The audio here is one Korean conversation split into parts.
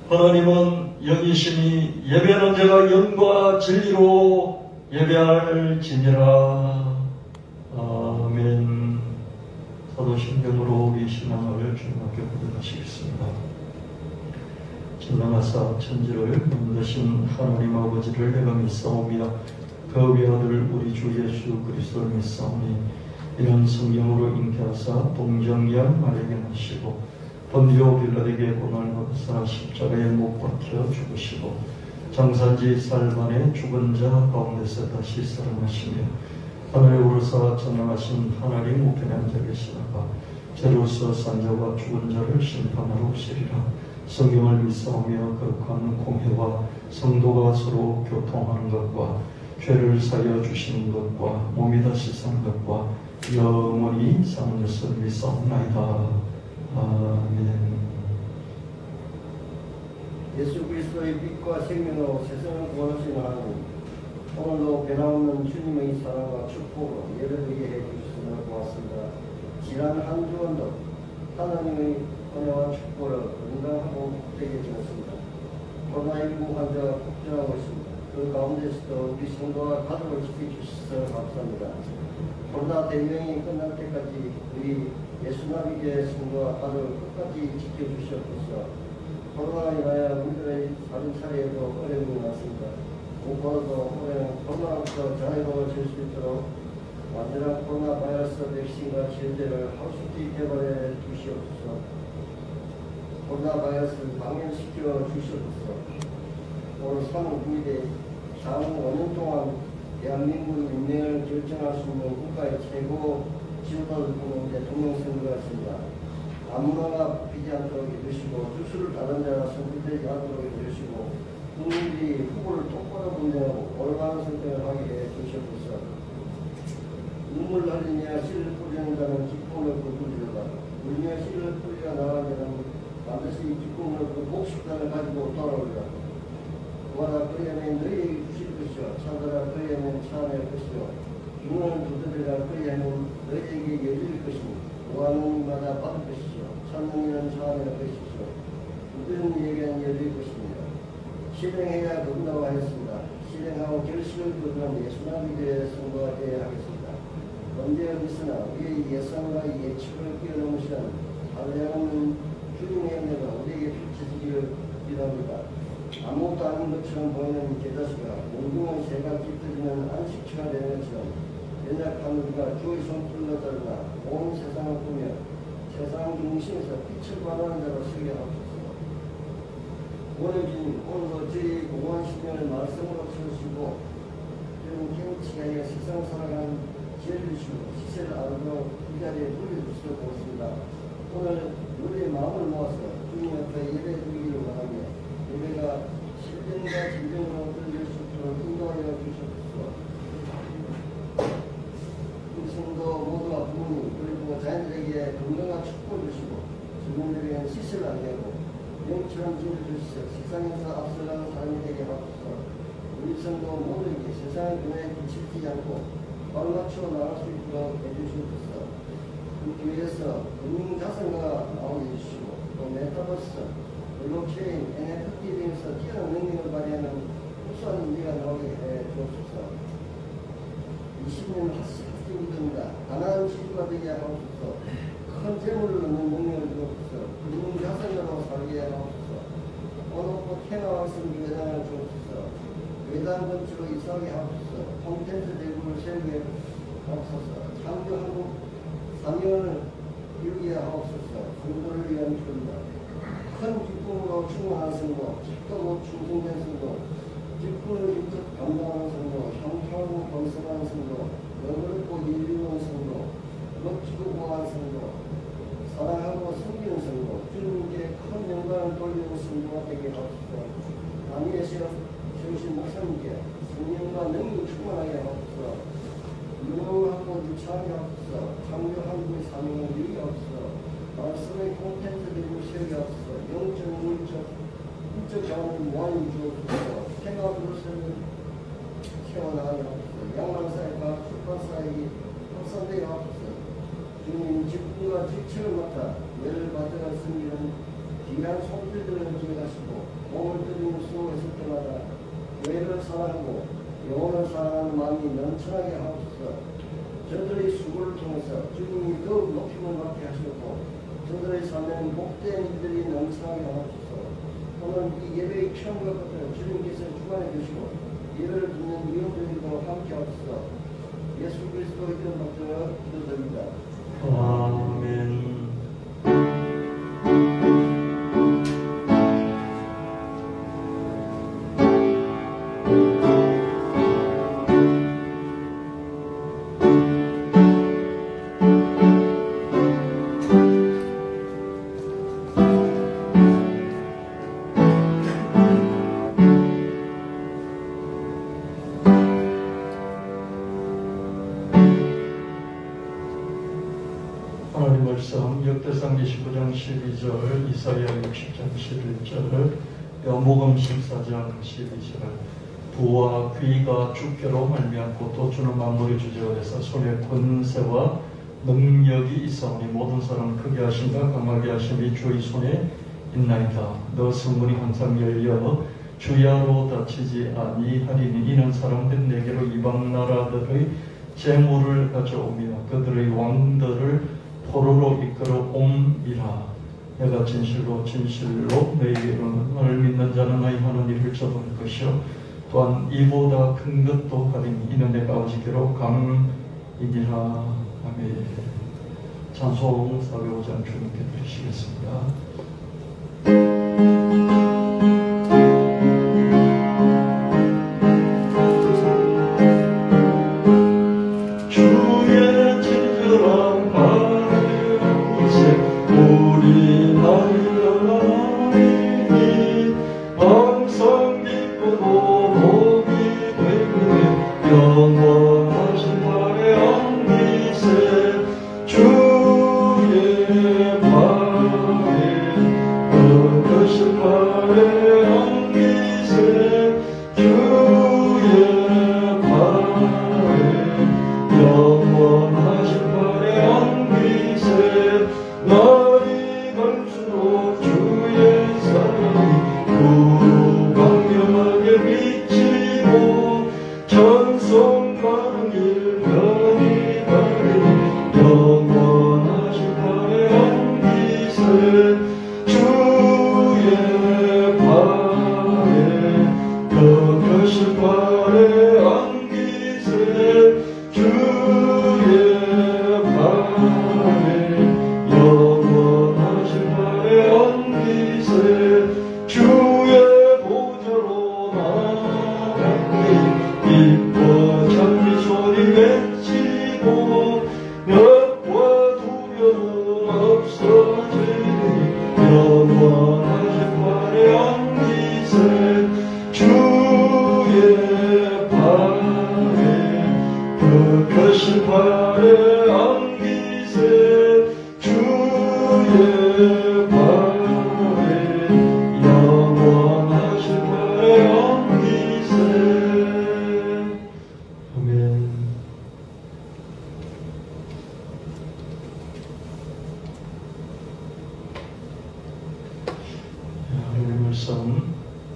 하나님은 영이시니 예배는 제가 영과 진리로 예배할지니라. 아멘. 사도신경으로 우리 신앙을 주님께 고백하시겠습니다. 전능하사 천지를 만드신 하나님 아버지를 내가 믿사오며 그 외아들 우리 주 예수 그리스도를 믿사오니 이는 성령으로 잉태하사 동정녀 마리아에게 나시고 본디오 빌라에게 고난을 받으사 십자가에 못 박혀 죽으시고 장사지 살만에 죽은 자 가운데서 다시 살아나시며 하늘에 오르사 전능하신 하나님 우편에 앉아 계시다가 죄로서 산 자와 죽은 자를 심판하러 오시리라. 성경을 믿사오며 거룩한 공회와 성도가 서로 교통하는 것과 죄를 사하여 주시는 것과 몸이 다시 사는 것과 영원히 사는 것을 믿사옵나이다. 아멘. 예수 그리스도의 빛과 생명으로 세상을 구원하신 하나님, 오늘도 변함없는 주님의 사랑과 축복으로 예배드리게 해주시며 고맙습니다. 지난 한 주간도 하나님의 은혜와 축복을 건강하고 복되게 주었습니다. 코로나19 환자가 폭증하고 있습니다. 그 가운데서도 우리 성도와 가족을 지켜주셔서 감사합니다. 코로나 대유행이 끝날 때까지 우리 예수나비교회 성도와 가족을 끝까지 지켜주시옵소서. 코로나로 인하여 우리들의 살림살이에도 어려움이 많습니다. 무엇보다도 올해는 코로나로부터 자유로워질 수 있도록 완전한 코로나 바이러스 백신과 치료제를 하루속히 개발해 주시옵소서. 코로나 바이러스를 방면시켜 주시옵소서. 오늘 3월 9일에 향후 5년 동안 대한민국의 운명을 결정할 수 있는 국가의 최고 지도자를 뽑는 대통령 선거가 있습니다. 아무나 비지 않도록 해주시고 주수를 다른 자가 선택되지 않도록 해주시고 국민들이 후보를 똑바로 분배하고 올바른 선택을 하게 해 주시옵소서. 눈물 흘리며 씨를 뿌리는 자는 기쁨을 거두리로다. 울며 씨를 뿌리려 나가는 자는 반드시 기쁨을 그 목식단을 가지고 돌아오리라. 구하라 그리하면 너희에게 주실 것이요 찾아라 그리하면 찾아낼 것이요 주문을 두드리라 그리하면 너희에게 열릴 것이니 구하는 이마다 받을 것이요 찾는 이는 찾아낼 것이요 두드리는 이에게는 열릴 것입니다. 실행해야 건다고 하였습니다. 실행하고 결실을 거두는 예수나비교회 성도가 되어야 하겠습니다. 언제 어디서나 우리의 예상과 예측을 뛰어넘으시는 한량없는 주님의 은혜가 우리에게 펼쳐지기를 기도합니다. 아무것도 아닌 것처럼 보이는 제자식아 몽둥은 새가 깃들이는 안식처가 되는 것처럼 연약한 우리가 주의 손길로 따르나 온 세상을 꾸며 세상 중심에서 빛을 발하는 자로 서게 하옵소서. 오늘 주님 오늘도 저희 공허한 심령을 말씀으로 채우시고 여러분 깨우치게 하여 세상 살아가는 지혜를 주시고 시세를 알고 이 자리에 돌려주시도록 고맙습니다. 오늘 우리의 마음을 모아서 주님 앞에 예배드리기를 원하며 예배가 신령과 진정으로 드릴 수 있도록 인도하여 주시옵소서. 우리 성도 모두와 부모님 그리고 자녀들에게 건강한 축복을 주시고 주민들에게는 시세를 안내고 영처럼 지을 주시어 세상에서 앞서가는 사람이 되게 하옵소서. 우리 성도 모두에게 세상의 변화에 비치지 않고 발맞추어 나갈 수 있도록 해주시옵소서. 그 교회에서 금융자산가가 나오게 해주시고 또 메타버스, 블록체인, NFT 등에서 뛰어난 능력을 발휘하는 우수한 인재가 나오게 해주옵소서. 20년 학생입니다. 가난한 지주가 되게 하옵소서. 큰 재물을 넣는 능력을 주옵소서. 금융자산가로 살게 하옵소서. 언어코 테마학생 회장을 주옵소서. 외단 건축으로 이사하게 하옵소서. 콘텐츠 대국을 세우게 하옵소서. 창조 한국 사명을 이루게 하옵소서. 성도를 위한 기도입니다. 큰 기쁨으로 충만한 성도, 직도로 충성된 성도, 직분을 인적 감당하는 성도, 형통하고 번성하는 성도, 너그럽고 인류한 성도, 멋지고 고한 성도, 사랑하고 섬기는 성도, 주님께 큰 영광을 돌리는 성도가 되게 하옵소서. 다니엘시여 세우신 목사님께 성령과 능력을 충만하게 하옵소서. 유능하고 유창하게 하옵소서. 창조 한국의 사명을 이루게 하옵소서. 말씀의 콘텐츠들을 세우게 하옵소서. 영적, 물적, 인적 자원을 모아내 주옵소서. 생각으로서는 세워나가게 하옵소서. 양만사회가 출판사회이 확산되게 하옵소서. 주님 직분과 직책을 맡아 예를 받아가 섬기는 기묘한 손길들을 기억하시고 몸을 들이는 수고했을 때마다 교회를 사랑하고 영혼을 사랑하는 마음이 넘쳐나게 하옵소서. 저들의 수고를 통해서 주님이 더욱 높임을 받게 하시고 저들의 삶에는 복된 일들이 넘쳐나게 하옵소서. 오늘 이 예배의 처음과 끝을 주님께서 주관해 주시고 예배를 듣는 위원들과 함께 하옵소서. 예수 그리스도의 이름 받들어 기도드립니다. 아멘. 하나님 말씀 역대상 25장 12절, 이사야 60장 11절, 요한복음 14장 12절. 부와 귀가 주께로 말미암고 또 주는 만물의 주제가 돼서 손에 권세와 능력이 있사오니 모든 사람 크게 하신가 강하게 하심이 주의 손에 있나이다. 너 성문이 항상 열려 주야로 닫히지 아니하리니 이는 사람들 내게로 이방 나라들의 재물을 가져오며 그들의 왕들을 포로로 이끌어 옴이라. 내가 진실로 진실로 너희에게로는 나를 믿는 자는 나의 하는 일을 저버릴 것이요 또한 이보다 큰 것도 하리니 이는 내가 아버지께로 감이니라. 아멘. 찬송 405장 주님께 드리시겠습니다.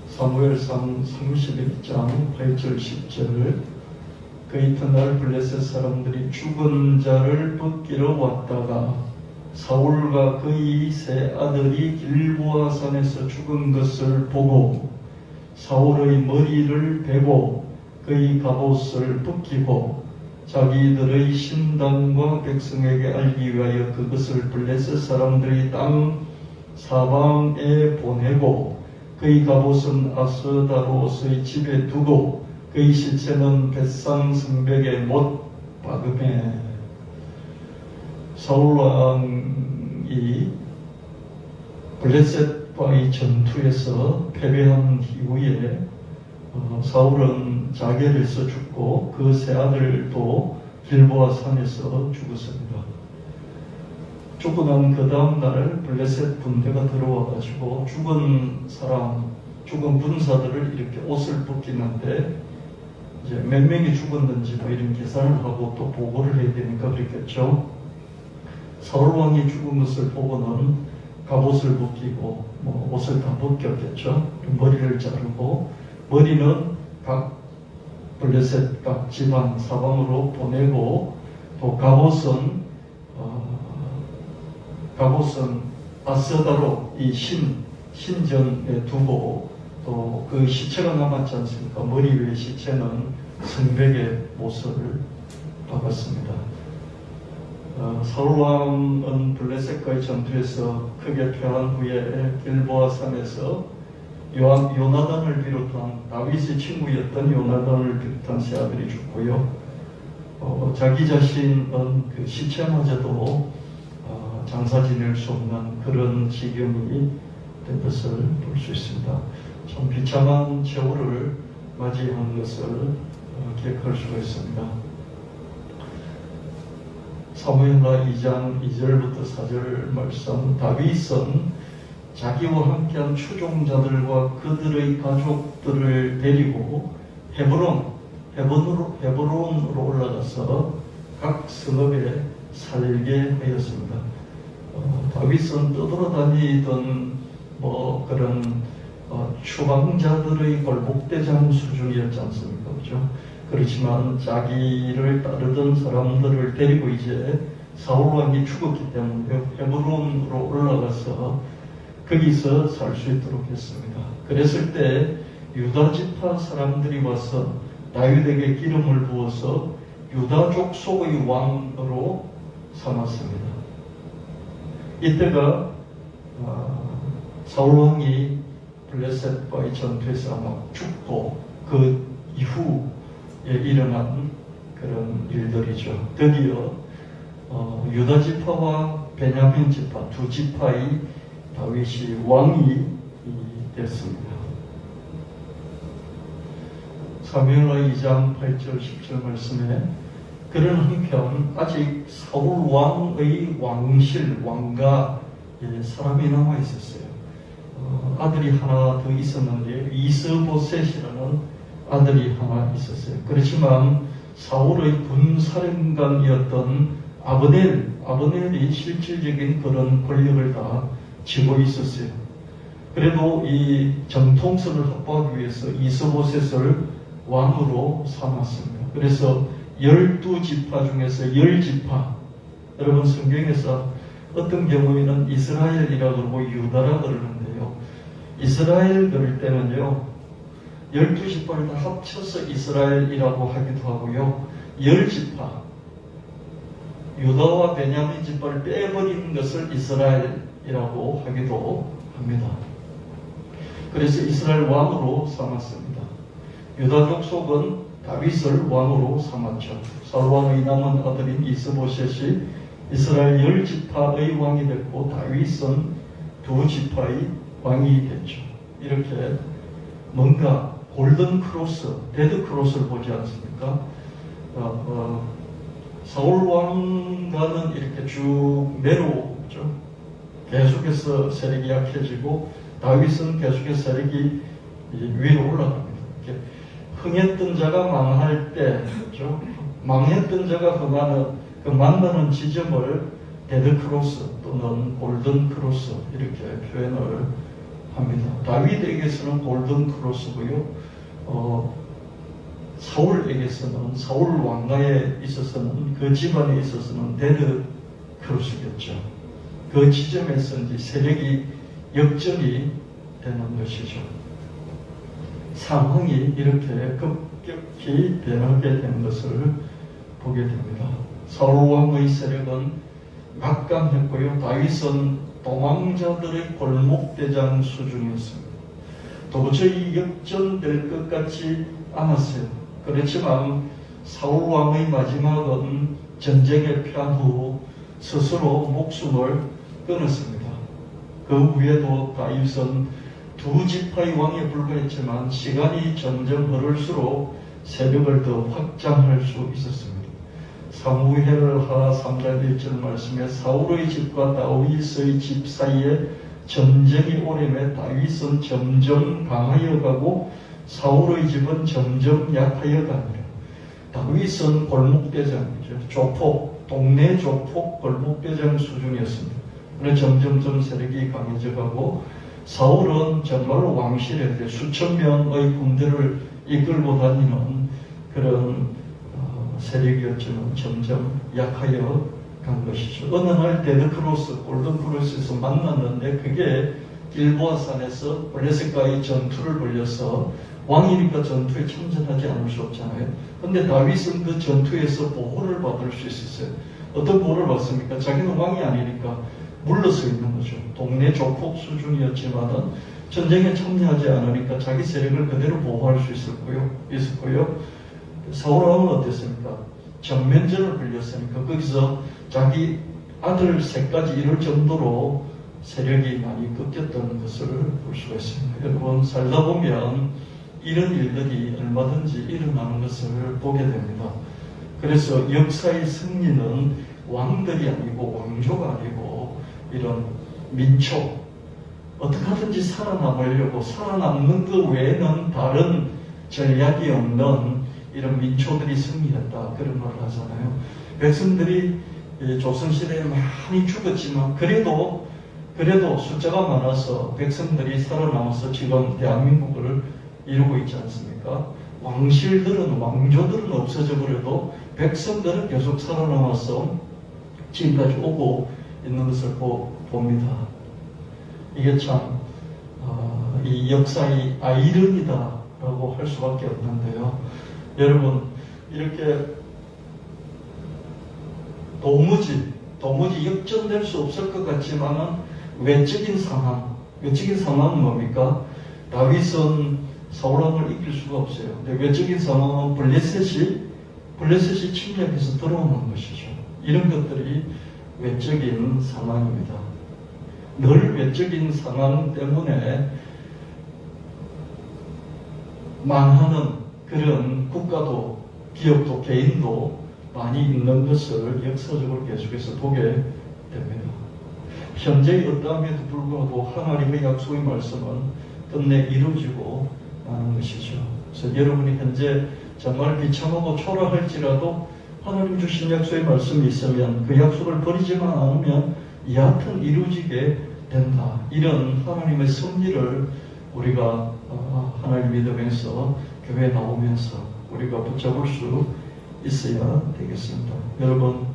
사무엘상 31장 8절 10절. 그 이튿날 블레셋 사람들이 죽은 자를 벗기러 왔다가 사울과 그의 세 아들이 길보아 산에서 죽은 것을 보고 사울의 머리를 베고 그의 갑옷을 벗기고 자기들의 신당과 백성에게 알기 위하여 그것을 블레셋 사람들이 땅 사방에 보내고 그의 갑옷은 아스다롯의 집에 두고 그의 시체는 벳상 성벽에 못 박음해. 사울 왕이 블레셋과의 전투에서 패배한 이후에 사울은 자결해서 죽고 그 세 아들도 길보아 산에서 죽었습니다. 죽고 난 그 다음날 블레셋 군대가 들어와가지고 죽은 군사들을 이렇게 옷을 벗기는데 이제 몇 명이 죽었는지 뭐 이런 계산을 하고 또 보고를 해야 되니까 그랬겠죠. 사울 왕이 죽은 것을 보고는 갑옷을 벗기고 옷을 다 벗겼겠죠. 머리를 자르고 머리는 각 블레셋 각 지방 사방으로 보내고 또 갑옷은 아스다로 이 신전에 두고 또 그 시체가 남았지 않습니까? 머리 위에 시체는 성벽에 못을 박았습니다. 사울왕은 블레셋과의 전투에서 크게 패한 후에 길보아 산에서 요나단을 비롯한 다윗의 친구였던 요나단을 비롯한 세 아들이 죽고요. 자기 자신은 그 시체마저도 장사 지낼 수 없는 그런 지경이 된 것을 볼 수 있습니다. 참 비참한 최후를 맞이한 것을 기억할 수가 있습니다. 사무엘하 2장 2절부터 4절 말씀, 다윗은 자기와 함께한 추종자들과 그들의 가족들을 데리고 헤브론으로 올라가서 각 성읍에 살게 하였습니다. 다윗은 떠돌아다니던 그런 추방자들의 골목대장 수준이었지 않습니까? 그렇죠? 그렇지만 자기를 따르던 사람들을 데리고 이제 사울왕이 죽었기 때문에 헤브론으로 올라가서 거기서 살 수 있도록 했습니다. 그랬을 때 유다 지파 사람들이 와서 다윗에게 기름을 부어서 유다 족속의 왕으로 삼았습니다. 이때가 사울왕이 블레셋과의 전투에서 아마 죽고 그 이후에 일어난 그런 일들이죠. 드디어 유다 지파와 베냐민 지파 두 지파의 다윗이 왕이 됐습니다. 사무엘하 2장 8절 10절 말씀에 그런 한편 아직 사울 왕의 왕실 왕가에 사람이 남아 있었어요. 아들이 하나 더 있었는데 이스보셋이라는 아들이 하나 있었어요. 그렇지만 사울의 군사령관이었던 아브넬이 실질적인 그런 권력을 다 쥐고 있었어요. 그래도 이 정통성을 확보하기 위해서 이스보셋을 왕으로 삼았습니다. 그래서 12지파 중에서 10지파, 여러분 성경에서 어떤 경우에는 이스라엘이라고 그러고 유다라고 그러는데요. 이스라엘 그럴 때는요 12지파를 다 합쳐서 이스라엘이라고 하기도 하고요, 10지파 유다와 베냐민 지파를 빼버리는 것을 이스라엘이라고 하기도 합니다. 그래서 이스라엘 왕으로 삼았습니다. 유다 족속은 다윗을 왕으로 삼았죠. 사울왕의 남은 아들인 이스보셋이 이스라엘 10지파의 왕이 됐고 다윗은 2지파의 왕이 됐죠. 이렇게 뭔가 골든 크로스, 데드 크로스를 보지 않습니까? 사울 왕과는 이렇게 쭉 내려오죠. 계속해서 세력이 약해지고 다윗은 계속해서 세력이 위로 올라갑니다. 이렇게 흥했던 자가 망할 때, 그렇죠? 망했던 자가 그 만나는 지점을 데드 크로스 또는 골든 크로스 이렇게 표현을 합니다. 다윗에게서는 골든 크로스고요. 사울에게서는 사울 왕가에 있어서는 그 집안에 있어서는 데드 크로스겠죠. 그 지점에서 이제 세력이 역전이 되는 것이죠. 상황이 이렇게 급격히 변하게 된 것을 보게 됩니다. 사울 왕의 세력은 막강했고요. 다윗은 도망자들의 골목대장 수준이었습니다. 도저히 역전될 것 같지 않았어요. 그렇지만 사울 왕의 마지막은 전쟁에 패한 후 스스로 목숨을 끊었습니다. 그 후에도 다윗은 2지파의 왕에 불과했지만 시간이 점점 흐를수록 세력을 더 확장할 수 있었습니다. 사무엘하 3장 1절 말씀에 사울의 집과 다윗의 집 사이에 전쟁이 오래매 다윗은 점점 강하여 가고 사울의 집은 점점 약하여 가니라. 다윗은 골목대장이죠. 조폭, 동네 조폭 골목대장 수준이었습니다. 그래서 점점점 세력이 강해져가고 사울은 정말로 왕실에 수천 명의 군대를 이끌고 다니는 그런 세력이었지만 점점 약하여 간 것이죠. 어느 날 데드크로스, 골든크로스에서 만났는데 그게 길보아산에서 블레셋과의 전투를 벌여서 왕이니까 전투에 참전하지 않을 수 없잖아요. 근데 다윗은 그 전투에서 보호를 받을 수 있었어요. 어떤 보호를 받습니까? 자기는 왕이 아니니까 물러서 있는 거죠. 동네 조폭 수준이었지만은 전쟁에 참여하지 않으니까 자기 세력을 그대로 보호할 수 있었고요. 사울왕은 어땠습니까? 전면전을 벌였으니까 거기서 자기 아들 셋까지 이룰 정도로 세력이 많이 꺾였다는 것을 볼 수가 있습니다. 여러분 살다 보면 이런 일들이 얼마든지 일어나는 것을 보게 됩니다. 그래서 역사의 승리는 왕들이 아니고 왕조가 아니고 이런 민족, 어떻게 하든지 살아남으려고 살아남는 것 외에는 다른 전략이 없는 이런 민초들이 승리했다, 그런 말을 하잖아요. 백성들이 조선시대에 많이 죽었지만 그래도 숫자가 많아서 백성들이 살아남아서 지금 대한민국을 이루고 있지 않습니까? 왕조들은 없어져 버려도 백성들은 계속 살아남아서 지금까지 오고 있는 것을 봅니다. 이게 참 이 역사의 아이러니다라고 할 수밖에 없는데요. 여러분 이렇게 도무지 역전될 수 없을 것 같지만은 외적인 상황은 뭡니까? 다윗은 사울왕을 이길 수가 없어요. 근데 외적인 상황은 블레셋이 침략해서 들어오는 것이죠. 이런 것들이 외적인 상황입니다. 늘 외적인 상황 때문에 망하는 그런 국가도 기업도 개인도 많이 있는 것을 역사적으로 계속해서 보게 됩니다. 현재의 어떠함에도 불구하고 하나님의 약속의 말씀은 끝내 이루어지고 마는 것이죠. 그래서 여러분이 현재 정말 비참하고 초라할지라도 하나님 주신 약속의 말씀이 있으면 그 약속을 버리지만 않으면 여하튼 이루어지게 된다. 이런 하나님의 섭리를 우리가 하나님 믿으면서 교회에 나오면서 우리가 붙잡을 수 있어야 되겠습니다. 여러분,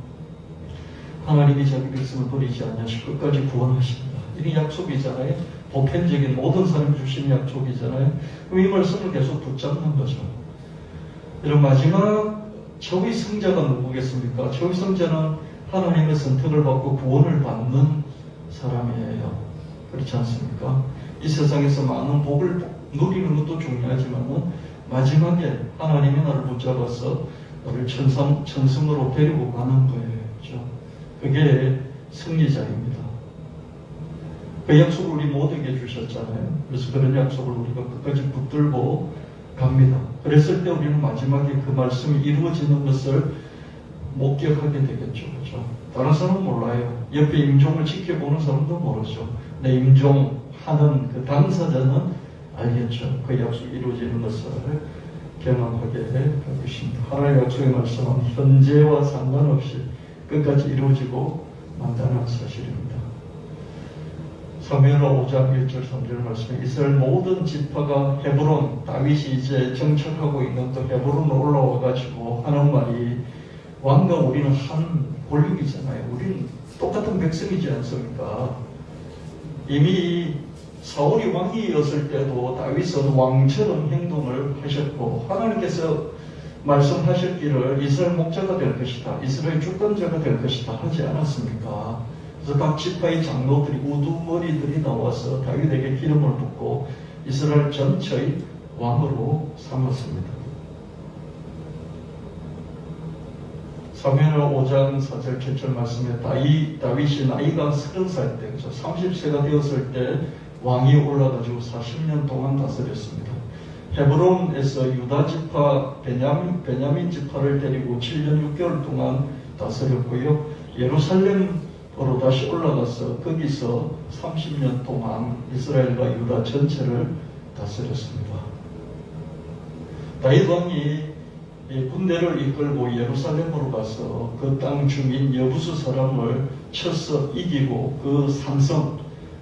하나님이 자기 백성을 버리지 않으시고 끝까지 구원하신다. 이게 약속이잖아요. 보편적인 모든 사람이 주신 약속이잖아요. 그럼 이 말씀을 계속 붙잡는 거죠. 여러분, 마지막 최후의 승자가 누구겠습니까? 최후의 승자는 하나님의 선택을 받고 구원을 받는 사람이에요. 그렇지 않습니까? 이 세상에서 많은 복을 누리는 것도 중요하지만 마지막에 하나님이 나를 붙잡아서 나를 천성으로 데리고 가는 거예요. 그렇죠? 그게 승리자입니다. 그 약속을 우리 모두에게 주셨잖아요. 그래서 그런 약속을 우리가 끝까지 붙들고 갑니다. 그랬을 때 우리는 마지막에 그 말씀이 이루어지는 것을 목격하게 되겠죠. 그렇죠? 다른 사람은 몰라요. 옆에 임종을 지켜보는 사람도 모르죠. 내 임종하는 그 당사자는 알겠죠. 그 약속이 이루어지는 것을 경험하게 될 것입니다. 하나님의 약속의 말씀은 현재와 상관없이 끝까지 이루어지고 만다는 사실입니다. 사무엘하 5장 1절 3절 말씀에 이스라엘 모든 지파가 헤브론, 다윗이 이제 정착하고 있는 또 헤브론으로 올라와가지고 하는 말이 왕과 우리는 한 권력이잖아요. 우리는 똑같은 백성이지 않습니까? 이미 사울이 왕이었을 때도 다윗은 왕처럼 행동을 하셨고 하나님께서 말씀하셨기를 이스라엘 목자가 될 것이다. 이스라엘 주권자가 될 것이다. 하지 않았습니까? 그래서 각 지파의 장로들이 우두머리들이 나와서 다윗에게 기름을 붓고 이스라엘 전체의 왕으로 삼았습니다. 사무엘하 5장 4절 7절 말씀에 다윗이 나이가 30살 때, 30세가 되었을 때 왕이 올라가지고 40년 동안 다스렸습니다. 헤브론에서 유다 지파, 베냐민 지파를 데리고 7년 6개월 동안 다스렸고요. 예루살렘으로 다시 올라가서 거기서 30년 동안 이스라엘과 유다 전체를 다스렸습니다. 다윗 왕이 군대를 이끌고 예루살렘으로 가서 그 땅 주민 여부수 사람을 쳐서 이기고 그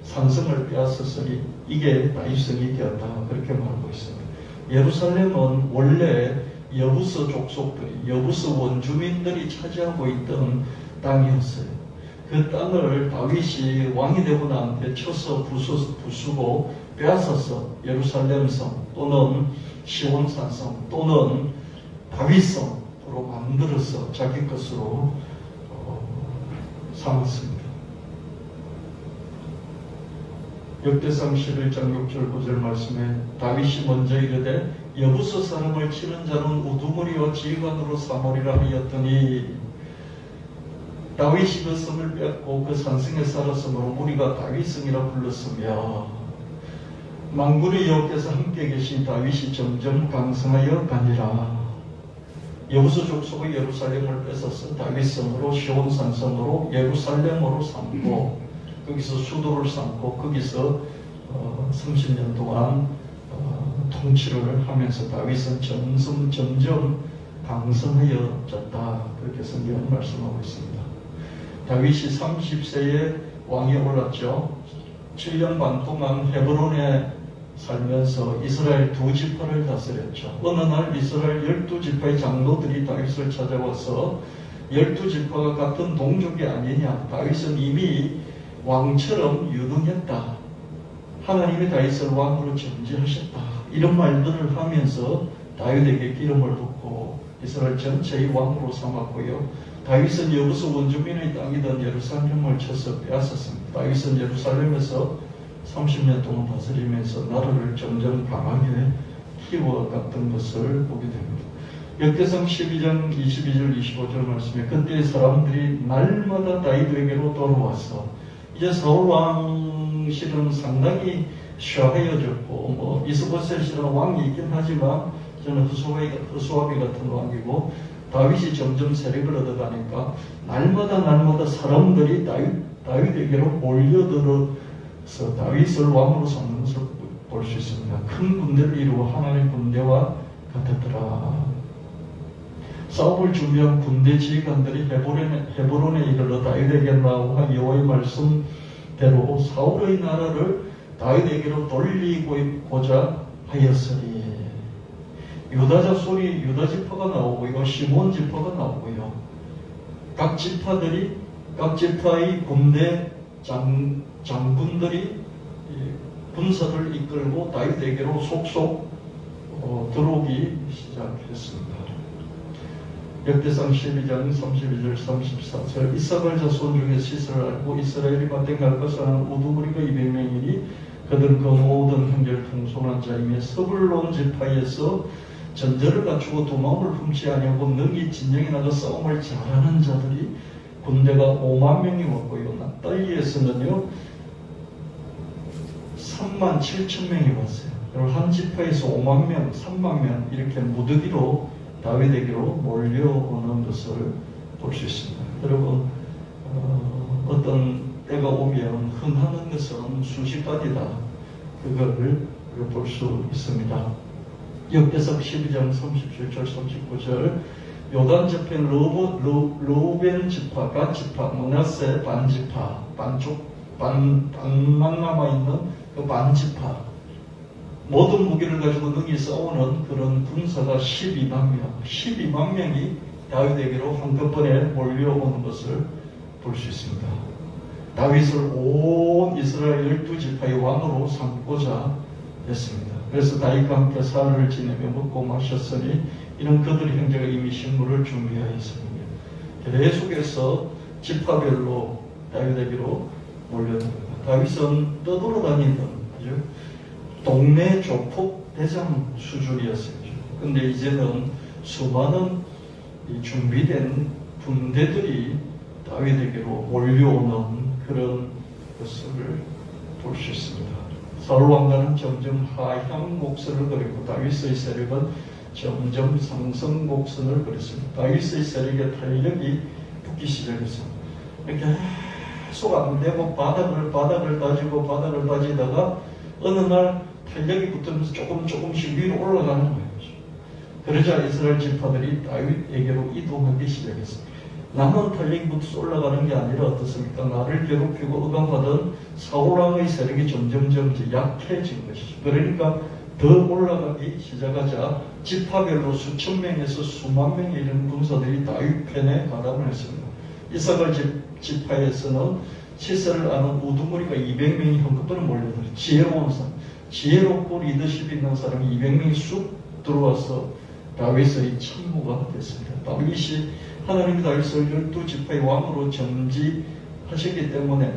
산성을 빼앗았으니 이게 다윗성이 되었다. 그렇게 말하고 있습니다. 예루살렘은 원래 여부서 족속들이, 여부서 원주민들이 차지하고 있던 땅이었어요. 그 땅을 다윗이 왕이 되고 난 뒤에 쳐서 부수고 빼앗아서 예루살렘성 또는 시온산성 또는 다윗성으로 만들어서 자기 것으로 삼았습니다. 역대상 11장 6절 9절 말씀에 다윗이 먼저 이르되 여부서 사람을 치는 자는 우두머리와 지휘관으로 삼으리라 하였더니 다윗이 그 성을 뺏고 그 산성에 살았으므로 우리가 다윗성이라 불렀으며 만군의 여호와께서 함께 계신 다윗이 점점 강성하여 가니라. 여부서 족속의 예루살렘을 뺏어서 다윗성으로 시온산성으로 예루살렘으로 삼고 거기서 수도를 삼고 거기서 30년 동안 통치를 하면서 다윗은 점점 강성하여졌다. 그렇게 성경은 말씀하고 있습니다. 다윗이 30세에 왕에 올랐죠. 7년 반 동안 헤브론에 살면서 이스라엘 2지파를 다스렸죠. 어느 날 이스라엘 12지파의 장로들이 다윗을 찾아와서 12지파가 같은 동족이 아니냐, 다윗은 이미 왕처럼 유능했다, 하나님이 다윗을 왕으로 점지하셨다, 이런 말들을 하면서 다윗에게 기름을 붓고 이스라엘 전체의 왕으로 삼았고요. 다윗은 여부서 원주민의 땅이던 예루살렘을 쳐서 빼앗았습니다. 다윗은 예루살렘에서 30년 동안 다스리면서 나라를 점점 강하게 키워갔던 것을 보게 됩니다. 역대상 12장 22절 25절 말씀에 그때 사람들이 날마다 다윗에게로 돌아와서 이제 사울왕 실은 상당히 쇠하여졌고 이스보셋이라는 왕이 있긴 하지만 저는 후수아비 같은 왕이고 다윗이 점점 세력을 얻어가니까 날마다 사람들이 다윗에게로 몰려들어서 다윗을 왕으로 삼는 것을 볼 수 있습니다. 큰 군대를 이루어 하나님의 군대와 같았더라. 싸움을 준비한 군대 지휘관들이 헤브론에 이르러 다윗에게 나와 여호와의 말씀대로 사울의 나라를 다윗에게로 돌리고자 하였으니 유다 자손이 유다 지파가 나오고요, 시몬 지파가 나오고요. 각 지파의 군대 장군들이 군사를 이끌고 다윗에게로 속속 들어오기 시작했습니다. 역대상 12장 32절 34절 이사갈 자손 중에 시스를 알고 이스라엘이 밭에 것을 하는 우두머리가 200명이니 그들은 그 모든 형제를 풍성한 자이며 서불론 지파에서 전제를 갖추고 도망을 훔치 아니하고 능히 진영에 나가 싸움을 잘하는 자들이 군대가 5만 명이 왔고요. 납달리에서는요 3만 7천 명이 왔어요. 그리고 한 지파에서 5만 명, 3만 명 이렇게 무더기로 다윗에게로 몰려오는 것을 볼 수 있습니다. 여러분 어떤 때가 오면 흥하는 것은 수십가지다. 그걸 볼 수 있습니다. 역대상 12장 37절 39절 요단 저편 르우벤 지파, 갓 지파, 므낫세 반 지파, 반만 남아있는 그 반 지파 모든 무기를 가지고 능히 싸우는 그런 군사가 12만 명이 다윗에게로 한꺼번에 몰려오는 것을 볼 수 있습니다. 다윗을 온 이스라엘 12지파의 왕으로 삼고자 했습니다. 그래서 다윗과 함께 사흘을 지내며 먹고 마셨으니 이는 그들의 형제가 이미 식물을 준비하였습니다. 계속해서 지파별로 다윗에게로 몰려듭니다. 다윗은 떠돌아다니던 동네 조폭 대장 수준이었어요. 그런데 이제는 수많은 준비된 군대들이 다윗에게로 몰려오는 그런 것을 볼 수 있습니다. 사울 왕가는 점점 하향 곡선을 그리고 다윗의 세력은 점점 상승 곡선을 그렸습니다. 다윗의 세력의 탄력이 붙기 시작했습니다. 이렇게 계속 안 되고 바닥을 다지다가 어느 날 탄력이 붙으면서 조금씩 위로 올라가는 거예요. 그러자 이스라엘 지파들이 다윗에게로 이동하기 시작했습니다. 남은 탄력부터 올라가는 게 아니라 어떻습니까? 나를 괴롭히고 억압하던 사울왕의 세력이 점점점 약해진 것이죠. 그러니까 더 올라가기 시작하자 지파별로 수천 명에서 수만 명에 이르는 군사들이 다윗 편에 가담을 했습니다. 이사갈 지파에서는 시세를 아는 우두머리가 200명이 한꺼번에 몰려들어 지혜로운 사람, 지혜롭고 리더십 있는 사람이 200명이 쑥 들어와서 다윗의 참모가 됐습니다. 다윗이 하나님이 다윗을 12지파의 왕으로 점지하셨기 때문에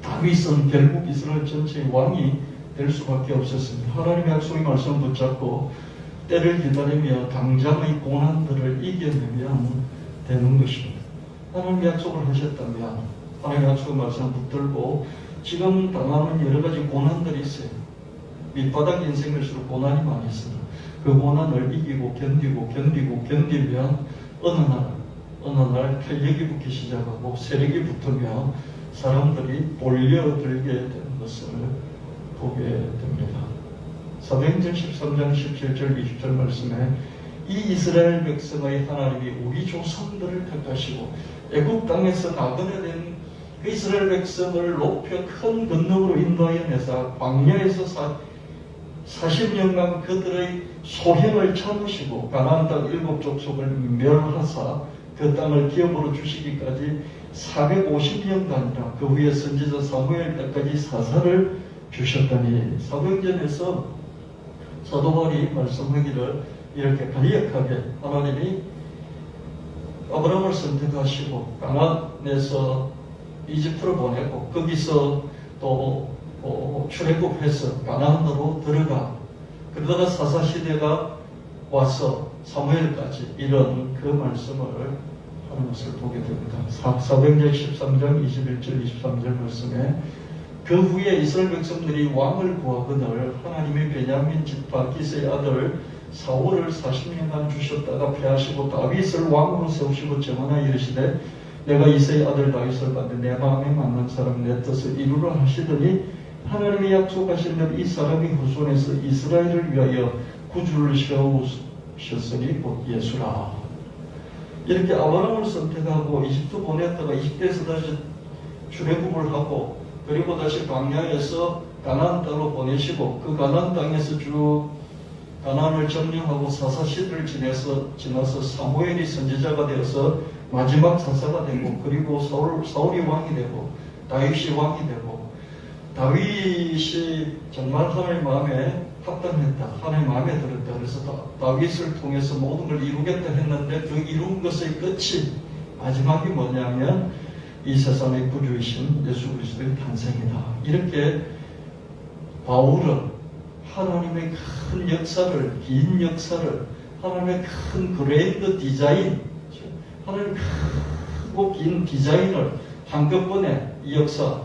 다윗은 결국 이스라엘 전체의 왕이 될 수밖에 없었습니다. 하나님의 약속의 말씀을 붙잡고 때를 기다리며 당장의 고난들을 이겨내면 되는 것입니다. 하나님의 약속을 하셨다면 하나님의 약속의 말씀을 붙들고 지금 당하는 여러 가지 고난들이 있어요. 밑바닥 인생일수록 고난이 많이 있습니다. 그 고난을 이기고 견디면 어느 날 탄력이 붙기 시작하고 세력이 붙으며 사람들이 몰려들게 되는 것을 보게 됩니다. 사도행전 13장 17절 20절 말씀에 이 이스라엘 백성의 하나님이 우리 조상들을 택하시고 애굽 땅에서 나그네 된 그 이스라엘 백성을 높여 큰 건너으로 인도하여 내사 광야에서 40년간 그들의 소행을 참으시고 가나안 땅 7족속을 멸하사 그 땅을 기업으로 주시기까지 450년간이나 그 후에 선지자 사무엘 때까지 사사를 주셨다니. 사도행전에서 사도 바울이 말씀하기를 이렇게 간략하게 하나님이 아브라함을 선택하시고 가나안에서 이집트로 보내고 거기서 또 출애굽해서 가나안으로 들어가 그러다가 사사시대가 와서 사무엘까지 이런 그 말씀을 하는 것을 보게 됩니다. 사도행전 13장 21절 23절 말씀에 그 후에 이스라엘 백성들이 왕을 구하거늘 하나님의 베냐민 지파 기스의 아들 사울을 40년간 주셨다가 패하시고 다윗을 왕으로 세우시고 정하여 이르시되 내가 이새의 아들 다윗을 받되 내 마음에 맞는 사람 내 뜻을 이루라 하시더니 하나님이 약속하신 대로 이 사람이 후손에서 이스라엘을 위하여 구주를 세우셨으니 곧 예수라. 이렇게 아브라함을 선택하고 이집트 보냈다가 이집트에서 다시 출애굽을 하고 그리고 다시 광야에서 가나안 땅으로 보내시고 그 가나안 땅에서 쭉 가나안을 점령하고 사사시대를 지나서 사무엘이 선지자가 되어서 마지막 사사가 되고 그리고 사울이 왕이 되고 다윗이 왕이 되고 다윗이 정말 하나님 마음에 합당했다. 하나님 마음에 들었다. 그래서 다윗을 통해서 모든 걸 이루겠다 했는데 그 이룬 것의 끝이 마지막이 뭐냐면 이 세상의 구주이신 예수 그리스도의 탄생이다. 이렇게 바울은 하나님의 큰 역사를, 긴 역사를, 하나님의 큰 그레이드 디자인, 하나님의 크고 긴 디자인을 한꺼번에 이 역사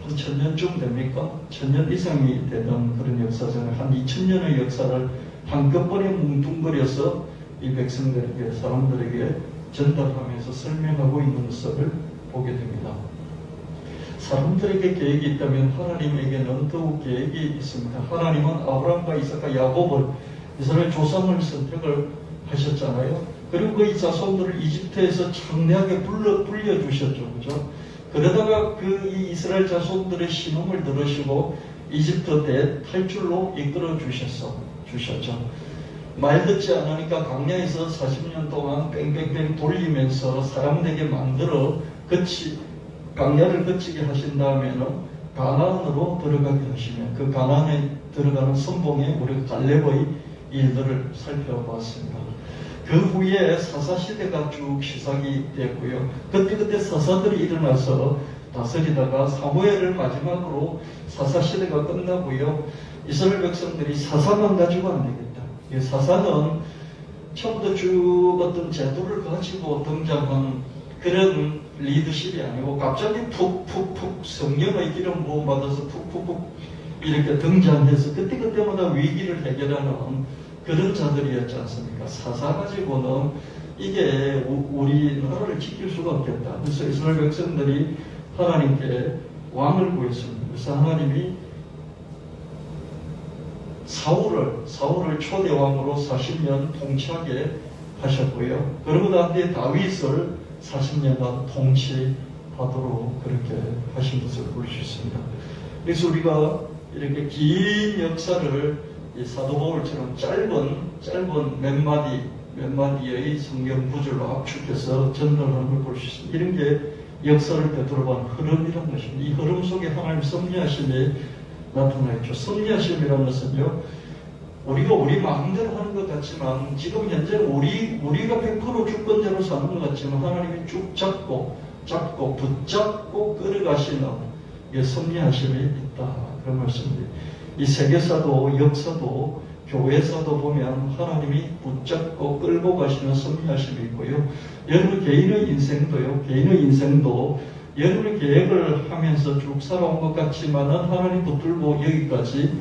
한 1000년쯤 됩니까? 1000년 이상이 되는 그런 역사잖아요. 한 2000년의 역사를 한꺼번에 뭉뚱그려서 이 백성들에게, 사람들에게 전달하면서 설명하고 있는 것을 보게 됩니다. 사람들에게 계획이 있다면 하나님에게는 더욱 계획이 있습니다. 하나님은 아브라함과 이삭과 야곱을 이스라엘 조상을 선택을 하셨잖아요. 그리고 그 자손들을 이집트에서 창대하게 불려주셨죠. 그죠? 그러다가 이 이스라엘 자손들의 신음을 들으시고 이집트 탈출로 이끌어 주셨죠. 말 듣지 않으니까 광야에서 40년 동안 뺑뺑뺑 돌리면서 사람 되게 만들어 광야를 거치게 하신 다음에는 가나안으로 들어가게 하시면 그 가나안에 들어가는 선봉에 우리가 갈렙의 일들을 살펴봤습니다. 그 후에 사사시대가 쭉 시작이 됐고요. 그때 사사들이 일어나서 다스리다가 사무엘을 마지막으로 사사시대가 끝나고요. 이스라엘 백성들이 사사만 가지고 안 되겠다. 이 사사는 처음부터 쭉 어떤 제도를 가지고 등장한 그런 리더십이 아니고 갑자기 푹푹푹 성령의 기름 부음 받아서 푹푹푹 이렇게 등장해서 그때마다 위기를 해결하는 그런 자들이었지 않습니까? 사사 가지고는 이게 우리나라를 지킬 수가 없겠다. 그래서 이스라엘 백성들이 하나님께 왕을 구했습니다. 그래서 하나님이 사울을 초대왕으로 40년 통치하게 하셨고요. 그러고 난 뒤에 다윗을 40년간 통치하도록 그렇게 하신 것을 볼 수 있습니다. 그래서 우리가 이렇게 긴 역사를 이 사도 바울처럼 짧은 몇 마디의 성경 구절로 압축해서 전달하는 걸 볼 수 있습니다. 이런 게 역사를 되돌아본 흐름이라는 것입니다. 이 흐름 속에 하나님 섭리하심이 나타나 있죠. 섭리하심이라는 것은요, 우리가 우리 마음대로 하는 것 같지만, 지금 현재 우리가 100% 주권대로 사는 것 같지만, 하나님이 쭉 잡고 붙잡고 끌어가시는 이 섭리하심이 있다. 그런 말씀입니다. 이 세계사도 역사도 교회사도 보면 하나님이 붙잡고 끌고 가시는 섭리하심이 있고요. 여러분 개인의 인생도 여러분의 계획을 하면서 쭉 살아온 것 같지만은 하나님 붙들고 여기까지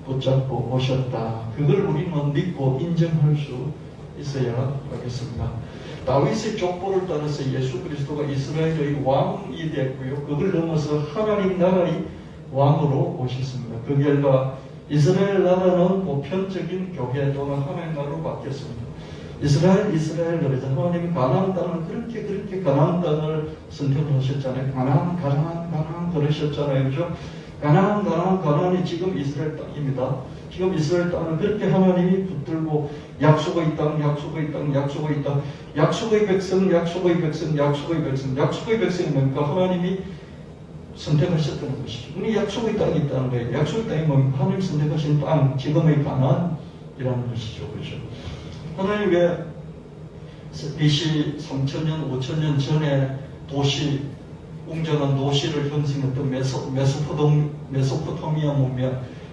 붙잡고 오셨다. 그걸 우리는 믿고 인정할 수 있어야 하겠습니다. 다윗의 족보를 따라서 예수 그리스도가 이스라엘의 왕이 됐고요. 그걸 넘어서 하나님 나라의 왕으로 오셨습니다. 그 결과 이스라엘 나라는 보편적인 교회 또는 하나님 나라로 바뀌었습니다. 이스라엘 그러자 하나님이 가나안 땅을 그렇게 가나안 땅을 선택을 하셨잖아요. 가나안 그러셨잖아요. 그죠? 가나안이 지금 이스라엘 땅입니다. 지금 이스라엘 땅을 그렇게 하나님이 붙들고 약속의 땅, 약속의 백성이 뭡니까? 하나님이 선택하셨다는 것이죠. 우리 약속의 땅이 있다는 거예요. 약속의 땅이 뭡니까? 하나님 선택하신 땅, 지금의 가나안이라는 것이죠. 그죠? 하나님 왜 BC 3000년, 5000년 전에 웅장한 도시를 형성했던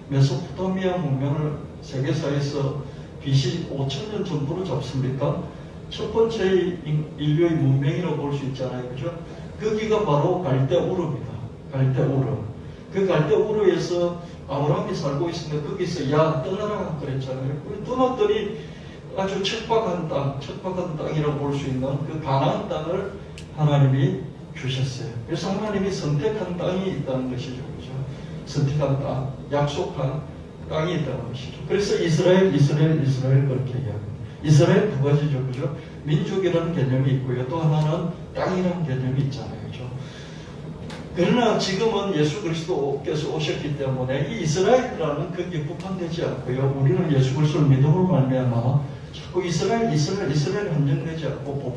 메소포타미아 문명을 세계사에서 BC 5000년 전부로 잡습니까? 첫 번째 인류의 문명이라고 볼 수 있잖아요. 그죠? 거기가 바로 갈대우르입니다. 그 갈대우르에서 아브라함이 살고 있으니까 거기서 야 떠나라 그랬잖아요. 떠났더니 아주 척박한 땅이라고 볼 수 있는 그 가나안 땅을 하나님이 주셨어요. 그래서 하나님이 선택한 땅이 있다는 것이죠. 그죠? 선택한 땅, 약속한 땅이 있다는 것이죠. 그래서 이스라엘 그렇게 이야기합니다. 이스라엘 두 가지죠. 그죠? 민족이라는 개념이 있고요. 또 하나는 땅이라는 개념이 있잖아요. 그죠? 그러나 지금은 예수 그리스도께서 오셨기 때문에 이 이스라엘이라는 거기에 국한되지 않고요. 우리는 예수 그리스도를 믿음으로 말미암아 자꾸 이스라엘 한정되지 않고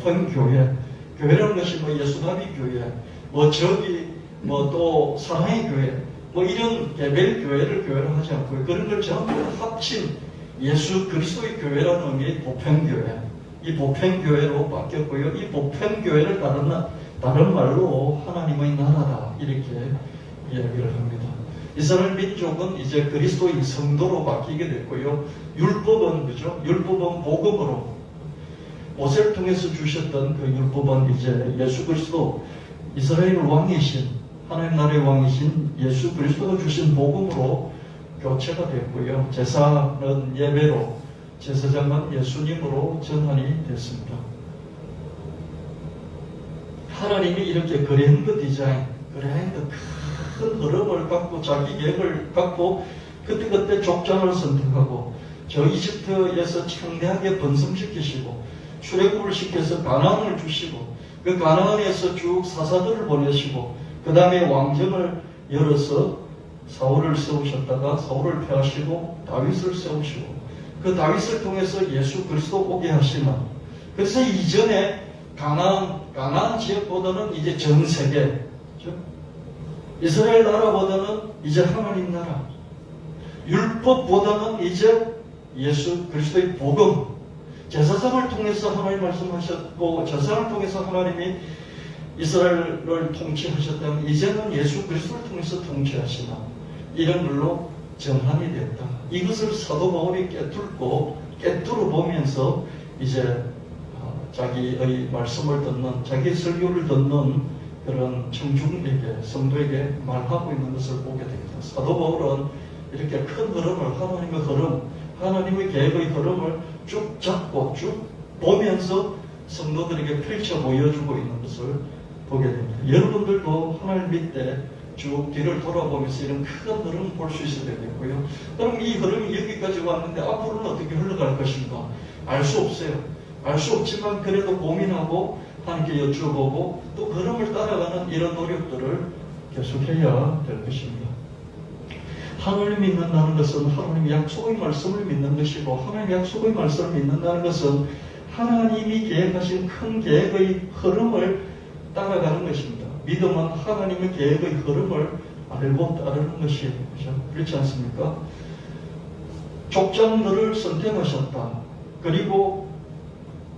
교회라는 것이 예수나비 교회, 또 사랑의 교회, 이런 개별 교회를 하지 않고요. 그런 걸 전부 합친 예수 그리스도의 교회라는 의미의 보편교회, 이 보편교회로 바뀌었고요. 이 보편교회를 다른 말로 하나님의 나라다 이렇게 이야기를 합니다. 이스라엘 민족은 이제 그리스도의 성도로 바뀌게 됐고요. 율법은 복음으로 모세를 통해서 주셨던 그 율법은 이제 예수 그리스도 이스라엘 왕이신 하나님 나라의 왕이신 예수 그리스도가 주신 복음으로 교체가 됐고요. 제사는 예배로, 제사장은 예수님으로 전환이 됐습니다. 하나님이 이렇게 그랜드 큰 흐름을 갖고 자기 계획을 갖고 그때 족장을 선택하고 저 이집트에서 창대하게 번성시키시고 출애굽을 시켜서 가나안을 주시고 그 가나안에서 쭉 사사들을 보내시고 그 다음에 왕정을 열어서 사울을 세우셨다가 사울을 폐하시고 다윗을 세우시고 그 다윗을 통해서 예수 그리스도 오게 하시는, 그래서 이전에 가나안 지역보다는 이제 전 세계, 이스라엘 나라보다는 이제 하나님 나라, 율법보다는 이제 예수 그리스도의 복음, 제사장을 통해서 하나님 말씀하셨고 제사장을 통해서 하나님이 이스라엘을 통치하셨다면 이제는 예수 그리스도를 통해서 통치하시나, 이런 걸로 전환이 됐다. 이것을 사도 바울이 깨뚫어 보면서 이제 자기의 말씀을 듣는, 자기의 설교를 듣는 그런 청중에게, 성도에게 말하고 있는 것을 보게 됩니다. 사도 바울은 이렇게 큰 흐름을, 하나님의 계획의 흐름을 쭉 잡고 쭉 보면서 성도들에게 펼쳐 보여주고 있는 것을 보게 됩니다. 여러분들도 하나님 밑에 쭉 뒤를 돌아보면서 이런 큰 흐름을 볼 수 있어야 되겠고요. 그럼 이 흐름이 여기까지 왔는데 앞으로는 어떻게 흘러갈 것인가? 알 수 없어요. 알 수 없지만 그래도 고민하고 하나님께 여쭤보고 또 걸음을 따라가는 이런 노력들을 계속해야 될 것입니다. 하나님을 믿는다는 것은 하나님의 약속의 말씀을 믿는 것이고, 하나님의 약속의 말씀을 믿는다는 것은 하나님이 계획하신 큰 계획의 흐름을 따라가는 것입니다. 믿음은 하나님의 계획의 흐름을 알고 따르는 것이에요. 그렇지 않습니까? 족장들을 선택하셨다. 그리고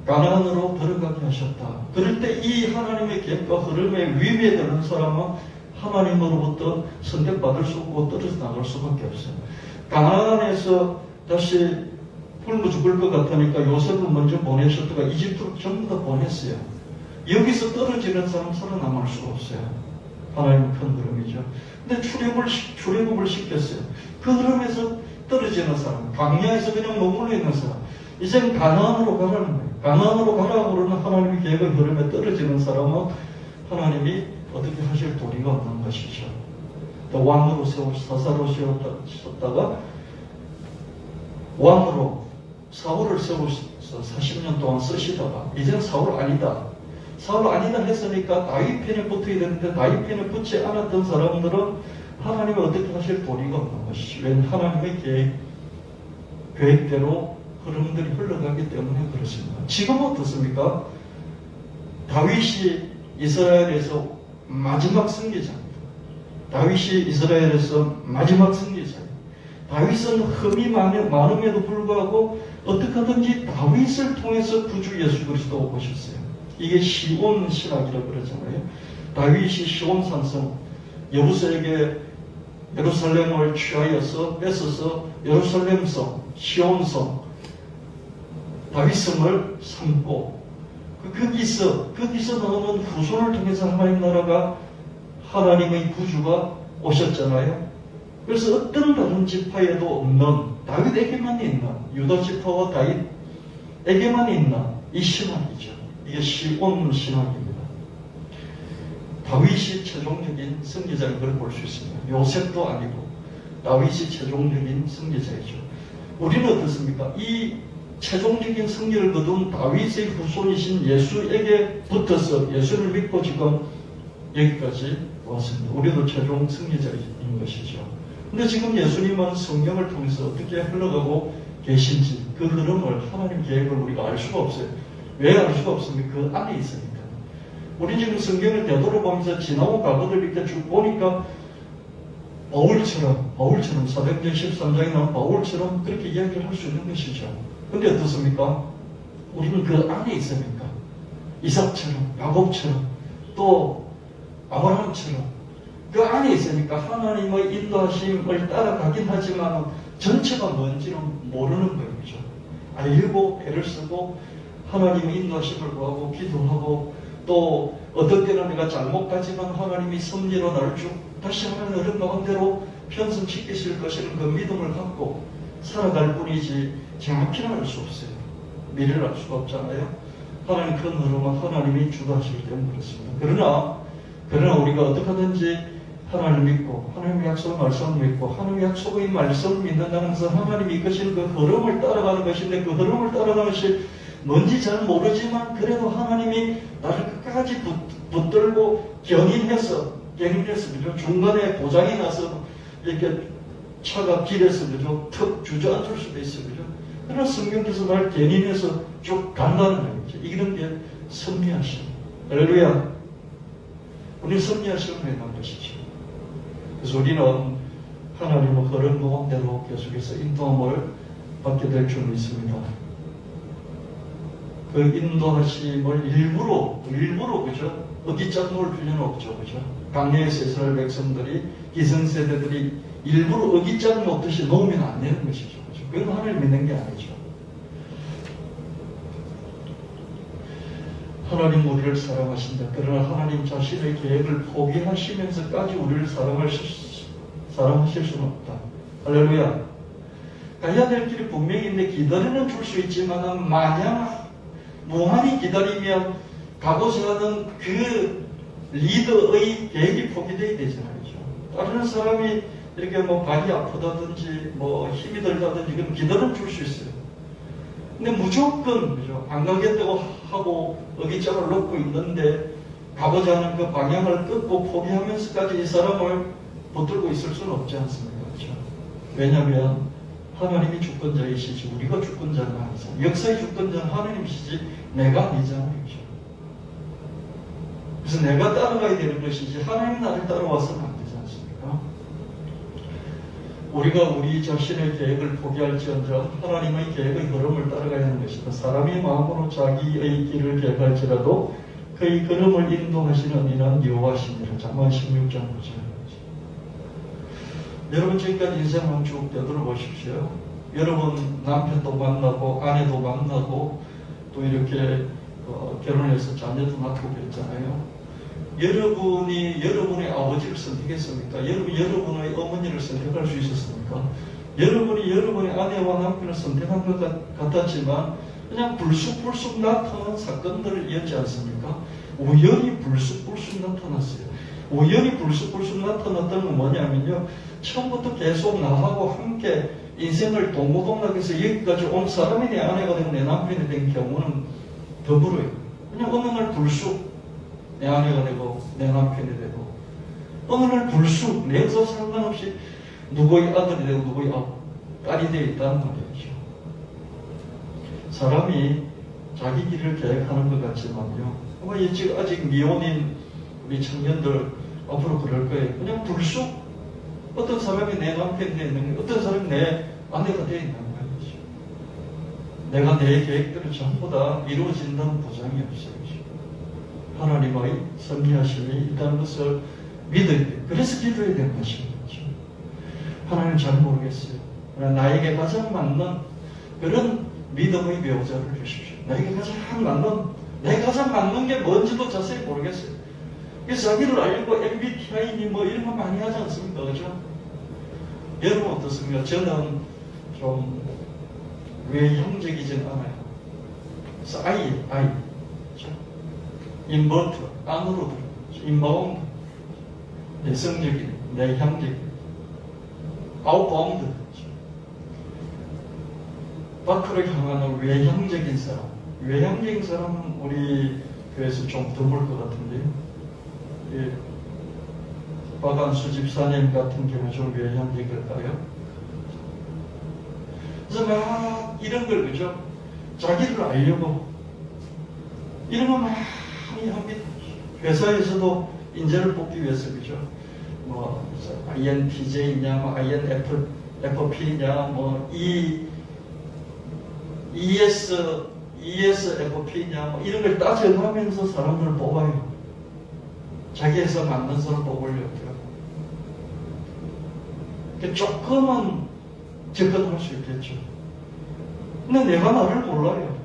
가나안으로 들어가게 하셨다. 그럴 때 이 하나님의 계획과 흐름에 위배에 드는 사람은 하나님으로부터 선택받을 수 없고 떨어져 나갈 수밖에 없어요. 가나안에서 다시 굶어 죽을 것 같으니까 요셉을 먼저 보내셨다가 이집트로 전부 다 보냈어요. 여기서 떨어지는 사람 살아남을 수가 없어요. 하나님의 큰 흐름이죠. 근데 출애굽을 시켰어요. 그 흐름에서 떨어지는 사람, 광야에서 그냥 머물러 있는 사람, 이젠 가나안으로 가라는 거예요. 가나안으로 가라고 그러는 하나님의 계획의 흐름에 떨어지는 사람은 하나님이 어떻게 하실 도리가 없는 것이죠. 또 왕으로 사사로 세웠다가 왕으로 사울을 세우셔서 40년 동안 쓰시다가 이제는 사울 아니다. 사울 아니다 했으니까 다윗 편에 붙어야 되는데 다윗 편에 붙지 않았던 사람들은 하나님이 어떻게 하실 도리가 없는 것이죠. 왜냐하면 하나님의 계획대로 흐름들이 흘러가기 때문에 그렇습니다. 지금은 어떻습니까? 다윗이 이스라엘에서 마지막 승리자입니다. 다윗이 이스라엘에서 마지막 승리자예요. 다윗은 흠이 많음에도 불구하고 어떻게 하든지 다윗을 통해서 구주 예수 그리스도가 오셨어요. 이게 시온 신학이라고 그러잖아요. 다윗이 시온 산성 여부스에게 예루살렘을 취하여서 뺏어서 예루살렘성, 시온성, 다윗성을 삼고 거기서 나오는 후손을 통해서 하나님 나라가 하나님의 구주가 오셨잖아요. 그래서 어떤 다른 지파에도 없는 다윗에게만 있는 유다 지파와 다윗에게만 있는 이 신학이죠. 이게 시온 신학입니다. 다윗이 최종적인 승리자인 걸 볼 수 있습니다. 요셉도 아니고 다윗이 최종적인 승리자이죠. 우리는 어떻습니까? 이 최종적인 승리를 거둔 다윗의 후손이신 예수에게 붙어서 예수를 믿고 지금 여기까지 왔습니다. 우리도 최종 승리자인 것이죠. 근데 지금 예수님은 성경을 통해서 어떻게 흘러가고 계신지 그 흐름을 하나님 계획을 우리가 알 수가 없어요. 왜 알 수가 없습니까? 그 안에 있으니까. 우리 지금 성경을 되돌아보면서 지나온 과거들 이렇게 쭉 보니까 바울처럼 사도행전 13장에 나온 바울처럼 그렇게 이야기를 할 수 있는 것이죠. 근데 어떻습니까? 우리는 그 안에 있으니까 이삭처럼 야곱처럼 또 아브라함처럼 그 안에 있으니까 하나님의 인도하심을 따라가긴 하지만 전체가 뭔지는 모르는 거예요. 그죠? 알고 애를 쓰고 하나님의 인도하심을 구하고 기도하고 또 어떨 때는 내가 잘못 가지만 하나님이 섭리로 나를 쭉 다시 하나님의 어른 가운데로 편성시키실 것이라는 그 믿음을 갖고 살아갈 뿐이지 정확히는 알 수 없어요. 미래를 알 수가 없잖아요. 하나님 큰 흐름은 하나님이 주도하실 때는 그렇습니다. 그러나 우리가 어떻게 하든지 하나님을 믿고 하나님의 약속의 말씀을 믿고 하나님의 약속의 말씀을 믿는다는 것은 하나님이 이끄시는 그 흐름을 따라가는 것인데 그 흐름을 따라가는 것이 뭔지 잘 모르지만 그래도 하나님이 나를 끝까지 붙들고 견인해서 그죠? 중간에 고장이 나서 이렇게 차가 길에서 그죠? 턱 주저앉을 수도 있어요. 그죠? 그러나 성경께서 나를 견인해서 쭉 간다는 거죠. 이런 게 섭리하심. 할렐루야. 우리 섭리하심을 해난 것이죠. 그래서 우리는 하나님의 흐름 가운데로 계속해서 인도함을 받게 될 줄 믿습니다. 그 인도하심을 일부러 그죠? 어깃장 놓을 필요는 없죠. 그죠? 강야에서 이스라엘 백성들이 기성세대들이 일부러 어깃장 놓듯이 놓으면 안 되는 것이죠. 그죠? 그건 하나님 믿는 게 아니죠. 하나님 우리를 사랑하신다. 그러나 하나님 자신의 계획을 포기하시면서까지 우리를 사랑하실 수는 없다. 할렐루야. 가야 될 길이 분명히 있는데 기다리는 줄 수 있지만 마냥 무한히 기다리면 가고자 하는 그 리더의 계획이 포기되어야 되잖아요. 다른 사람이 이렇게 발이 아프다든지 힘이 들다든지 그럼 기다려 줄 수 있어요. 근데 무조건 그죠? 안 가겠다고 하고 어깃장을 놓고 있는데 가고자 하는 그 방향을 끊고 포기하면서까지 이 사람을 붙들고 있을 수는 없지 않습니까? 그렇죠? 왜냐하면 하나님이 주권자이시지 우리가 주권자는 아니잖아요. 역사의 주권자는 하나님이시지 내가 아니잖아요. 그렇죠? 그래서 내가 따라가야 되는 것이지 하나님 나를 따라와서는 안 되지 않습니까? 우리가 우리 자신의 계획을 포기할지언정 하나님의 계획의 흐름을 따라가야 하는 것이다. 사람이 마음으로 자기의 길을 계획할지라도 그의 걸음을 인도하시는 이는 여호와시니라. 잠언 16장 9절. 여러분 지금까지 인생을 쭉 되돌아보십시오. 여러분 남편도 만나고 아내도 만나고 또 이렇게 결혼해서 자녀도 낳고 그랬잖아요. 여러분이 여러분의 아버지를 선택했습니까? 여러분의 어머니를 선택할 수 있었습니까? 여러분이 여러분의 아내와 남편을 선택한 것 같았지만 그냥 불쑥불쑥 나타난 사건들이었지 않습니까? 우연히 불쑥불쑥 나타났어요. 우연히 불쑥불쑥 나타났다는 건 뭐냐면요. 처음부터 계속 나하고 함께 인생을 동고동락해서 여기까지 온 사람이 내 아내가 되고 내 남편이 된 경우는 더불어요. 그냥 어느 날 불쑥 내 아내가 되고 내 남편이 되고 어느 날 불쑥 내 의사 상관없이 누구의 아들이 되고 누구의 딸이 되어 있다는 말이죠. 사람이 자기 길을 계획하는 것 같지만요. 아마 아직 미혼인 우리 청년들 앞으로 그럴 거예요. 그냥 불쑥 어떤 사람이 내 남편이 되어 있는 거예요. 어떤 사람이 내 아내가 되어 있는 거죠. 내가 내 계획대로 전부 다 이루어진다는 보장이 없어요. 하나님의 섭리하심이 있다는 것을 믿어야 돼요. 그래서 기도해야 되는 것입니다. 하나님 잘 모르겠어요. 나에게 가장 맞는 그런 믿음의 배우자를 주십시오. 나에게 가장 맞는, 내가 가장 맞는 게 뭔지도 자세히 모르겠어요. 그래서 자기를 알고 MBTI니 뭐 이런 거 많이 하지 않습니까? 그죠? 여러분 어떻습니까? 저는 좀 외형적이진 않아요. 그래서 I. 인버트, 안으로 들어. 인바운드, 내성적인, 내향적인, 아웃바운드, 밖으로 향하는 외향적인 사람. 외향적인 사람은 우리 교회에서 좀 드물 것 같은데요. 예, 박한수 집사님 같은 경우 좀 외향적일까요? 그래서 막 이런 걸 그죠? 자기를 알려고 이런 거 많이 합니다. 회사에서도 인재를 뽑기 위해서 그죠? 뭐 INTJ냐, 뭐 INFP냐, 뭐 ESFP냐, 뭐 이런 걸 따져가면서 사람들을 뽑아요. 자기 회사 맞는 사람 뽑으려고요. 조금은 접근할 수 있겠죠. 근데 내가 나를 몰라요.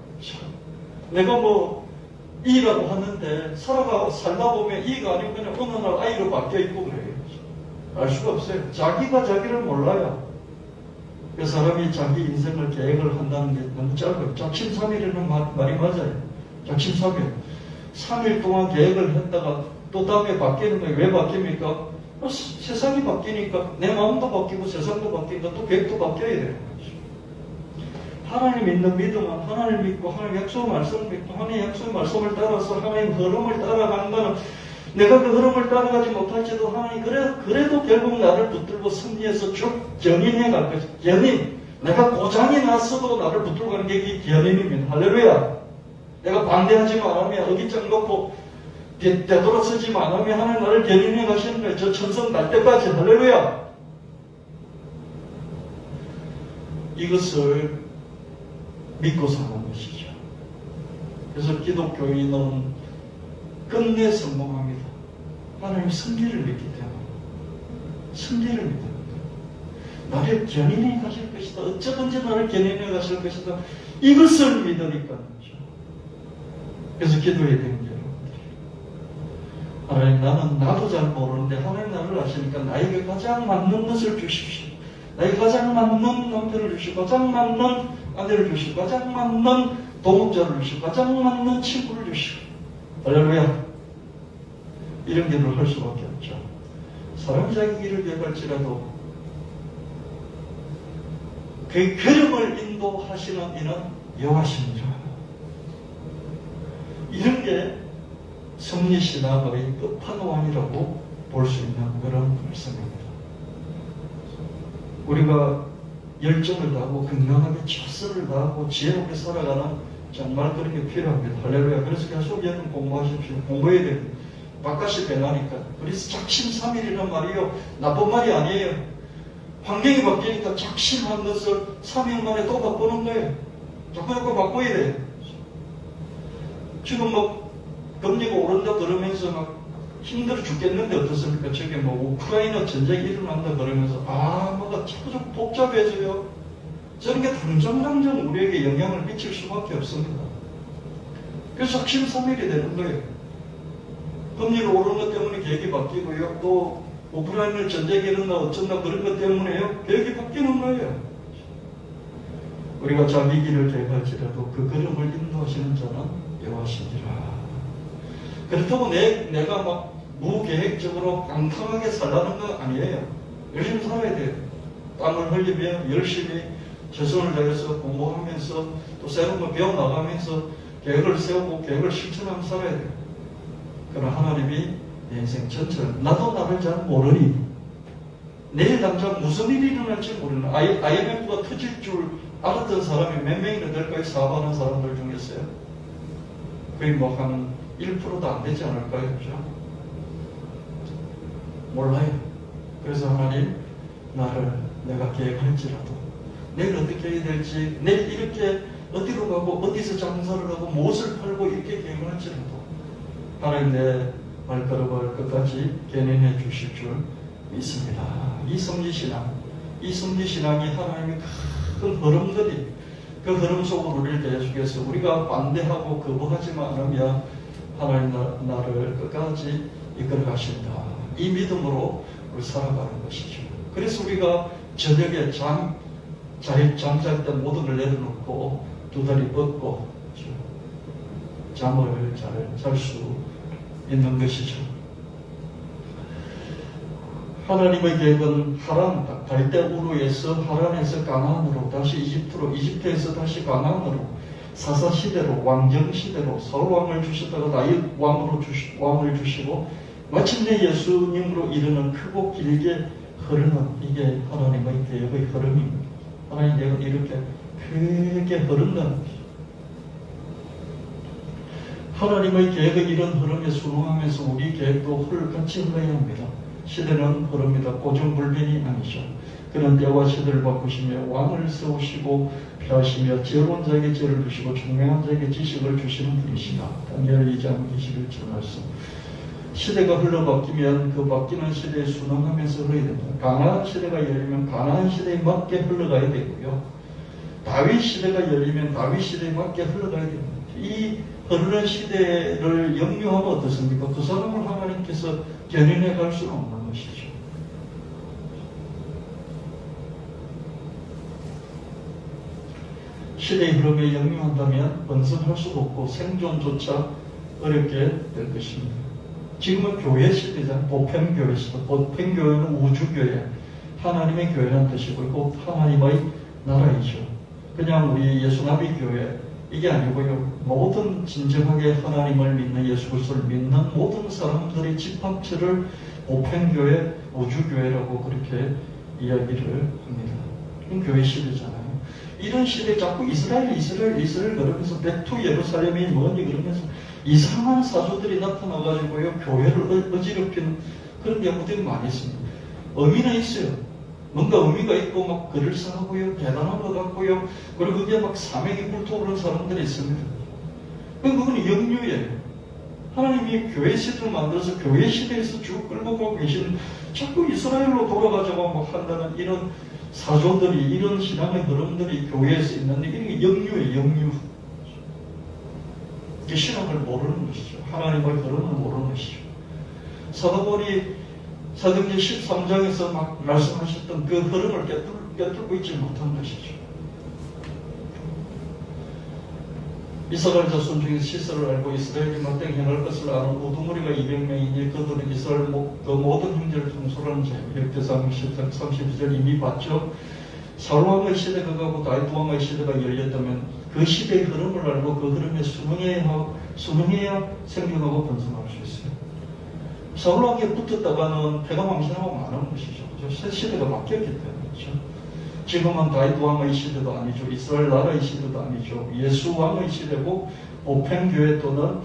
내가 뭐 E라고 하는데 살다 보면 E가 아니고 그냥 어느 날 I로 바뀌어 있고 그래요. 알 수가 없어요. 자기가 자기를 몰라요. 그 사람이 자기 인생을 계획을 한다는 게 너무 짧아요. 작심삼일이라는 말이 맞아요. 작심삼일. 3일 동안 계획을 했다가 또 다음에 바뀌는 거예요. 왜 바뀝니까? 세상이 바뀌니까 내 마음도 바뀌고 세상도 바뀌니까 또 계획도 바뀌어야 되는 거죠. 하나님 믿는 믿음은 하나님 믿고 하나님 약속 말씀을 믿고 하나님 약속 말씀을 따라서 하나님 흐름을 따라간다는, 내가 그 흐름을 따라가지 못할지도 하나님 그래도 결국 나를 붙들고 승리해서 쭉 견인해 갈 것이죠. 견인. 내가 고장이 났어도 나를 붙들고 가는 게 견인입니다. 할렐루야. 내가 반대하지만 않으면 어깃장 놓고 되돌아서지만 않으면 하나님 나를 견인해 가시는 거예요. 저 천성 날 때까지. 할렐루야. 이것을 믿고 사는 것이죠. 그래서 기독교인은 끝내 성공합니다. 하나님 승리를 믿기 때문에. 승리를 믿는 거예요. 나를 견인해 가실 것이다. 어쩌든지 나를 견인해 가실 것이다. 이것을 믿으니까. 그래서 기도해야 되는 거예요. 하나님, 나도 잘 모르는데 하나님 나를 아시니까 나에게 가장 맞는 것을 주십시오. 나에게 가장 맞는 남편을 주시고, 가장 맞는 아내를 주시고, 가장 맞는 동업자를 주시고, 가장 맞는 친구를 주시고. 할렐루야. 이런 기도를 할 수밖에 없죠. 사람이 자기 길을 계획할지라도 그 걸음을 인도하시는 이는 여호와시니라. 이런 게 섭리신앙의 끝판왕이라고 볼 수 있는 그런 말씀입니다. 우리가 열정을 다하고 건강하게 최선을 다하고 지혜롭게 살아가는 정말 그런 게 필요합니다. 할렐루야. 그래서 계속 여러분 공부하십시오. 공부해야 됩니다. 바깥이 변하니까. 그래서 작심삼일이란 말이요, 나쁜 말이 아니에요. 환경이 바뀌니까 작심한 것을 3일 만에 또 바꾸는 거예요. 자꾸 바꿔야 돼요. 지금 뭐 금리가 오른다 그러면서 막 힘들어 죽겠는데 어떻습니까? 저게 뭐 우크라이나 전쟁이 일어난다 그러면서 뭐가 자꾸 복잡해져요. 저런 게 당장 우리에게 영향을 미칠 수밖에 없습니다. 그래서 작심삼일이 되는 거예요. 금리가 오르는 것 때문에 계획이 바뀌고요. 또 우크라이나 전쟁이 일어나 어쩐다 그런 것 때문에요. 계획이 바뀌는 거예요. 우리가 자기 길을 계획할지라도 그 걸음을 인도하시는 자는 여호와시니라. 그렇다고 내가 막 무계획적으로 깡통하게 살라는 건 아니에요. 열심히 살아야 돼요. 땀을 흘리며 열심히 최선을 다해서 공부하면서 또 새로운 거 배워나가면서 계획을 세우고 계획을 실천하면서 살아야 돼요. 그러나 하나님이 내 인생 전체를, 나도 나를 잘 모르니 내일 당장 무슨 일이 일어날지 모르는, IMF가 터질 줄 알았던 사람이 몇 명이나 될까요? 사업하는 사람들 중에서요. 거의 뭐 한 1%도 안 되지 않을까요? 그죠? 몰라요. 그래서 하나님, 내가 계획할지라도 내일 어떻게 해야 될지, 내일 이렇게 어디로 가고 어디서 장사를 하고 무엇을 팔고 이렇게 계획을 할지라도 하나님 내 발걸음을 끝까지 견인해 주실 줄 믿습니다. 이 성지신앙이 하나님의 큰 흐름들이, 그 흐름 속으로 우리를 계속해서 우리가 반대하고 거부하지만 않으면 하나님 나를 끝까지 이끌어 가신다. 이 믿음으로 우리 살아가는 것이죠. 그래서 우리가 저녁에 잠잘 때 모든 걸 내려놓고 두 다리 뻗고 잠을 잘 수 있는 것이죠. 하나님의 계획은 하란, 갈대우르에서 하란에서 가나안으로, 다시 이집트로, 이집트에서 다시 가나안으로, 사사시대로, 왕정시대로 서로 왕을 주셨다가 다윗 왕을 주시고 마침내 예수님으로 이르는 크고 길게 흐르는, 이게 하나님의 계획의 흐름입니다. 하나님 계획은 이렇게 크게 흐른다는 것이죠. 하나님의 계획의 이런 흐름에 순응하면서 우리 계획도 같이 흘러야 합니다. 시대는 흐릅니다. 고정불변이 아니죠. 그런 때와 시대를 바꾸시며 왕을 세우시고 피하시며 지혜로운 자에게 지혜를 주시고 총명한 자에게 지식을 주시는 분이시다. 다니엘 2장 21절 말씀. 시대가 흘러 바뀌면 그 바뀌는 시대에 순응하면서 흘러야 됩니다. 가나안 시대가 열리면 가나안 시대에 맞게 흘러가야 되고요. 다윗 시대가 열리면 다윗 시대에 맞게 흘러가야 됩니다. 이 흐르는 시대를 역류하면 어떻습니까? 그 사람을 하나님께서 견인해 갈 수는 없는 것이죠. 시대의 흐름에 역류한다면 번성할 수도 없고 생존조차 어렵게 될 것입니다. 지금은 교회 시대잖아요. 보편교회 시대. 보편교회는 우주교회, 하나님의 교회라는 뜻이고 곧 하나님의 나라이죠. 그냥 우리 예수나비 교회 이게 아니고요. 모든 진정하게 하나님을 믿는, 예수 그리스도를 믿는 모든 사람들의 집합체를 보편교회, 우주교회라고 그렇게 이야기를 합니다. 이건 교회 시대잖아요. 이런 시대에 자꾸 이스라엘 그러면서 백투 예루살렘이 뭐니 그러면서 이상한 사조들이 나타나가지고요. 교회를 어지럽히는 그런 경우들이 많이 있습니다. 의미는 있어요. 뭔가 의미가 있고 막 그럴싸하고요, 대단한 것 같고요. 그리고 그게 막 사명이 불타오르는 사람들이 있습니다. 그건 역류예요. 하나님이 교회 시대를 만들어서 교회 시대에서 쭉 끌고 가고 계시는, 자꾸 이스라엘로 돌아가자고 막 한다는 이런 사조들이, 이런 신앙의 흐름들이 교회에서 있는데 이게 역류예요. 역류. 이게 신앙을 모르는 것이죠. 하나님의 흐름을 모르는 것이죠. 사도행전 13장에서 막 말씀하셨던 그 흐름을 깨뚫고 있지 못한 것이죠. 이스라엘 자손 중에 시설을 알고 이스라엘이 막대기 행할 것을 아는 우두머리가 200명이니 그들은 이스라엘 그 모든 형제를 통솔하는 자. 역대상 10장 32절 이미 봤죠. 사울왕의 시대가 가고 다윗왕의 시대가 열렸다면 그 시대의 흐름을 알고 그 흐름에 순응해야 생존하고 번성할 수 있어요. 사울왕에 붙었다가는 패가 망신하고 마는 것이죠. 그죠? 시대가 바뀌었기 때문이죠. 지금은 다윗왕의 시대도 아니죠. 이스라엘 나라의 시대도 아니죠. 예수왕의 시대고 보편교회 또는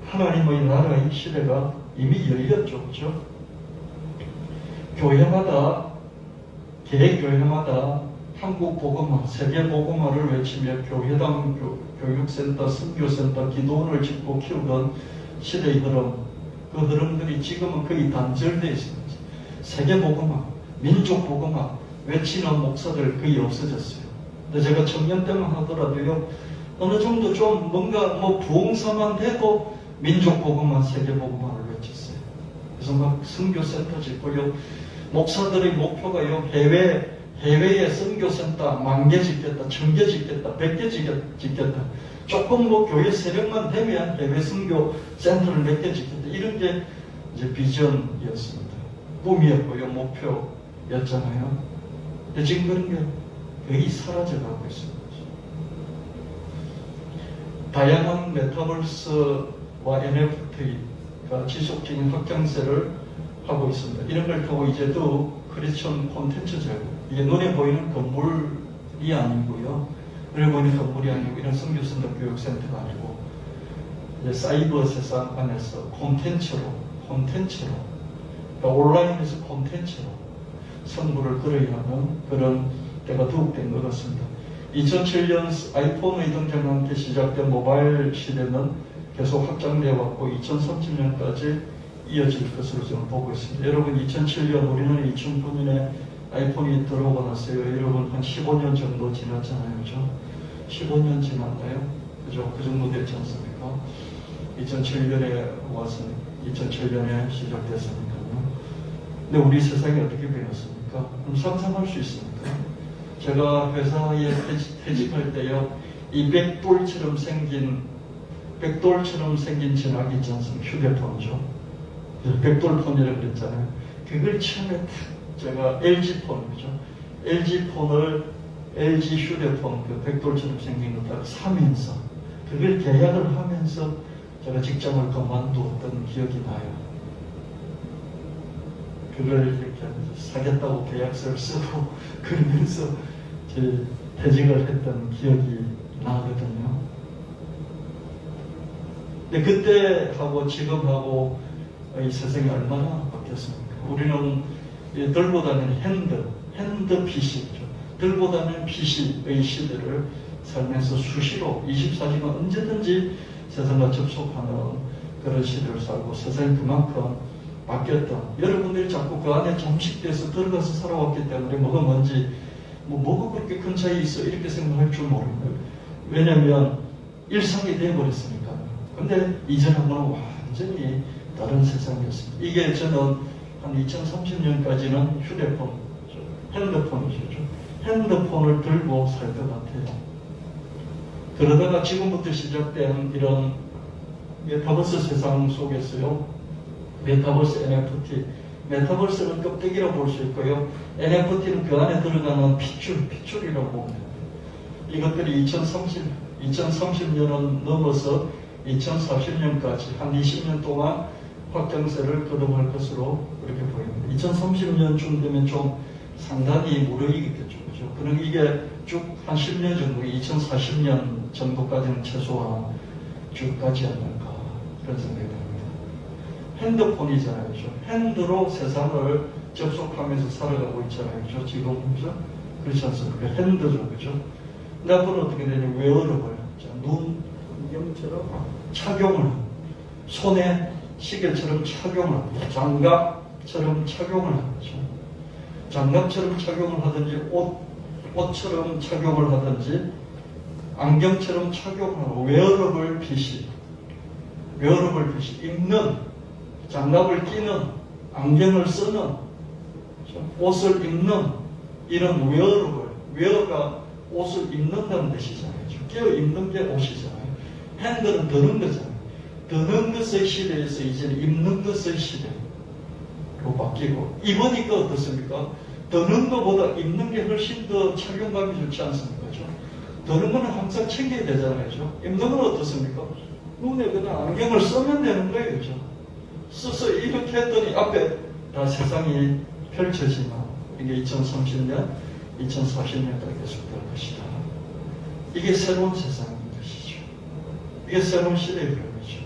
하나님의 나라의 시대가 이미 열렸죠. 그죠? 교회마다 개교회마다 한국 복음화, 세계 복음화를 외치며 교회당, 교육센터, 선교센터, 기도원을 짓고 키우던 시대의 흐름, 그 흐름들이 지금은 거의 단절되어 있습니다. 세계 복음화, 민족 복음화 외치는 목사들 거의 없어졌어요. 근데 제가 청년 때만 하더라도요, 어느 정도 좀 뭔가 부흥사만 돼도 민족 복음화, 세계 복음화를 외쳤어요. 그래서 막 선교센터 짓고요. 목사들의 목표가요, 해외에 선교센터 10,000개 짓겠다, 1,000개 짓겠다, 100개 짓겠다. 조금 교회 세력만 되면 해외 선교센터를 몇 개 짓겠다. 이런 게 이제 비전이었습니다. 꿈이었고요, 목표였잖아요. 근데 지금 그런 게 거의 사라져가고 있습니다. 다양한 메타버스와 NFT가 지속적인 확장세를 하고 있습니다. 이런 걸 타고 이제 또 크리스천 콘텐츠죠. 이게 눈에 보이는 건물이 아니고요. 눈에 보이는 건물이 아니고 이런 선교센터, 교육센터가 아니고 이제 사이버 세상 안에서 콘텐츠로 그러니까 온라인에서 콘텐츠로 선물을 걸어야 하는 그런 때가 더욱 된 것 같습니다. 2007년 아이폰의 등장과 함께 시작된 모바일 시대는 계속 확장되어 왔고 2030년까지 이어질 것으로 저는 보고 있습니다. 여러분 2007년 우리는 2009년에 아이폰이 들어오고 났어요. 여러분 한 15년 정도 지났잖아요. 그죠? 15년 지났나요? 그죠? 그 정도 됐지 않습니까? 2007년에 와서 2007년에 시작됐으니까요. 근데 우리 세상이 어떻게 변했습니까? 그럼 상상할 수 있습니까? 제가 회사에 퇴직할 때요, 이 백돌처럼 생긴 전화기 있지 않습니까? 휴대폰이죠. 백돌폰이라고 그랬잖아요. 그걸 처음에 제가 LG폰이죠. LG 휴대폰, 그 백돌처럼 생긴 거 딱 사면서, 그걸 계약을 하면서 제가 직장을 그만두었던 기억이 나요. 그걸 이렇게 사겠다고 계약서를 쓰고, 그러면서 제 퇴직을 했던 기억이 나거든요. 근데 그때하고 지금하고 이 세상이 얼마나 바뀌었습니까? 우리는 들고 다니는 핸드 PC죠. 들고 다니는 PC의 시대를 살면서 수시로 24시간 언제든지 세상과 접촉하는 그런 시대를 살고 세상이 그만큼 바뀌었다. 여러분들이 자꾸 그 안에 잠식돼서 들어가서 살아왔기 때문에 뭐가 뭔지 뭐가 그렇게 큰 차이 있어 이렇게 생각할 줄 모릅니다. 왜냐하면 일상이 되어버렸으니까. 근데 이전하고는 완전히 다른 세상이었습니다. 이게 저는 한 2030년까지는 핸드폰이죠. 핸드폰을 들고 살 것 같아요. 그러다가 지금부터 시작된 이런 메타버스 세상 속에서요, 메타버스 NFT, 메타버스는 껍데기라고 볼 수 있고요, NFT는 그 안에 들어가는 핏줄이라고 봅니다. 이것들이 2030년은 넘어서 2040년까지 한 20년 동안 확장세를 거듭할 것으로 그렇게 보입니다. 2030년쯤 되면 좀 상당히 무르익겠죠. 그죠? 그럼 이게 쭉 한 10년 정도, 2040년 정도까지는 최소한 쭉 가지 않을까 그런 생각이 듭니다. 핸드폰이잖아요. 그죠? 핸드로 세상을 접속하면서 살아가고 있잖아요. 그죠? 지금, 그죠? 그렇지 않습니까? 핸드죠. 그죠? 근데 앞으로 어떻게 되냐면 웨어러블, 눈경처럼 착용을, 손에 시계처럼 착용을, 장갑처럼 착용을 하죠. 장갑처럼 착용을 하든지 옷처럼 착용을 하든지 안경처럼 착용을 하고 웨어러블 PC, 입는, 장갑을 끼는, 안경을 쓰는, 옷을 입는 이런 웨어가 옷을 입는다는 뜻이잖아요. 껴 입는 게 옷이잖아요. 핸들은 드는 거잖아요. 드는 것의 시대에서 이제는 입는 것의 시대로 바뀌고, 입으니까 어떻습니까? 드는 것보다 입는 게 훨씬 더 착용감이 좋지 않습니까? 드는 거는 항상 챙겨야 되잖아요. 입는 건 어떻습니까? 눈에 그냥 안경을 쓰면 되는 거예요. 써서 이렇게 했더니 앞에 다 세상이 펼쳐지면 이게 2030년, 2040년까지 계속될 것이다. 이게 새로운 세상인 것이죠. 이게 새로운 시대의 흐름이죠.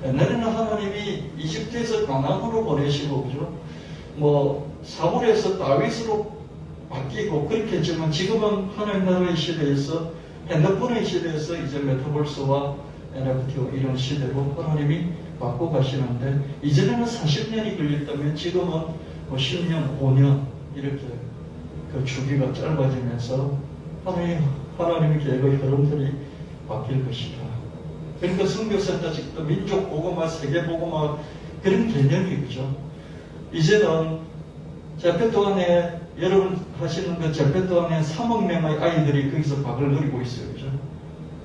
옛날에는 하나님이 이집트에서 가나안으로 보내시고, 그죠? 사울에서 다윗으로 바뀌고 그렇게 했지만 지금은 하나님 나라의 시대에서, 핸드폰의 시대에서 이제 메타버스와 NFT 이런 시대로 하나님이 바꿔 가시는데, 이전에는 40년이 걸렸다면 지금은 10년, 5년 이렇게 그 주기가 짧아지면서 하나님의 계획의 흐름들이 바뀔 것이다. 그러니까 선교센터 직도 민족 보고마, 세계 보고마 그런 개념이 그죠. 이제는 제페토 안에 여러분 하시는 그 제페토 안에 3억 명의 아이들이 거기서 바글거리고 있어요. 그죠?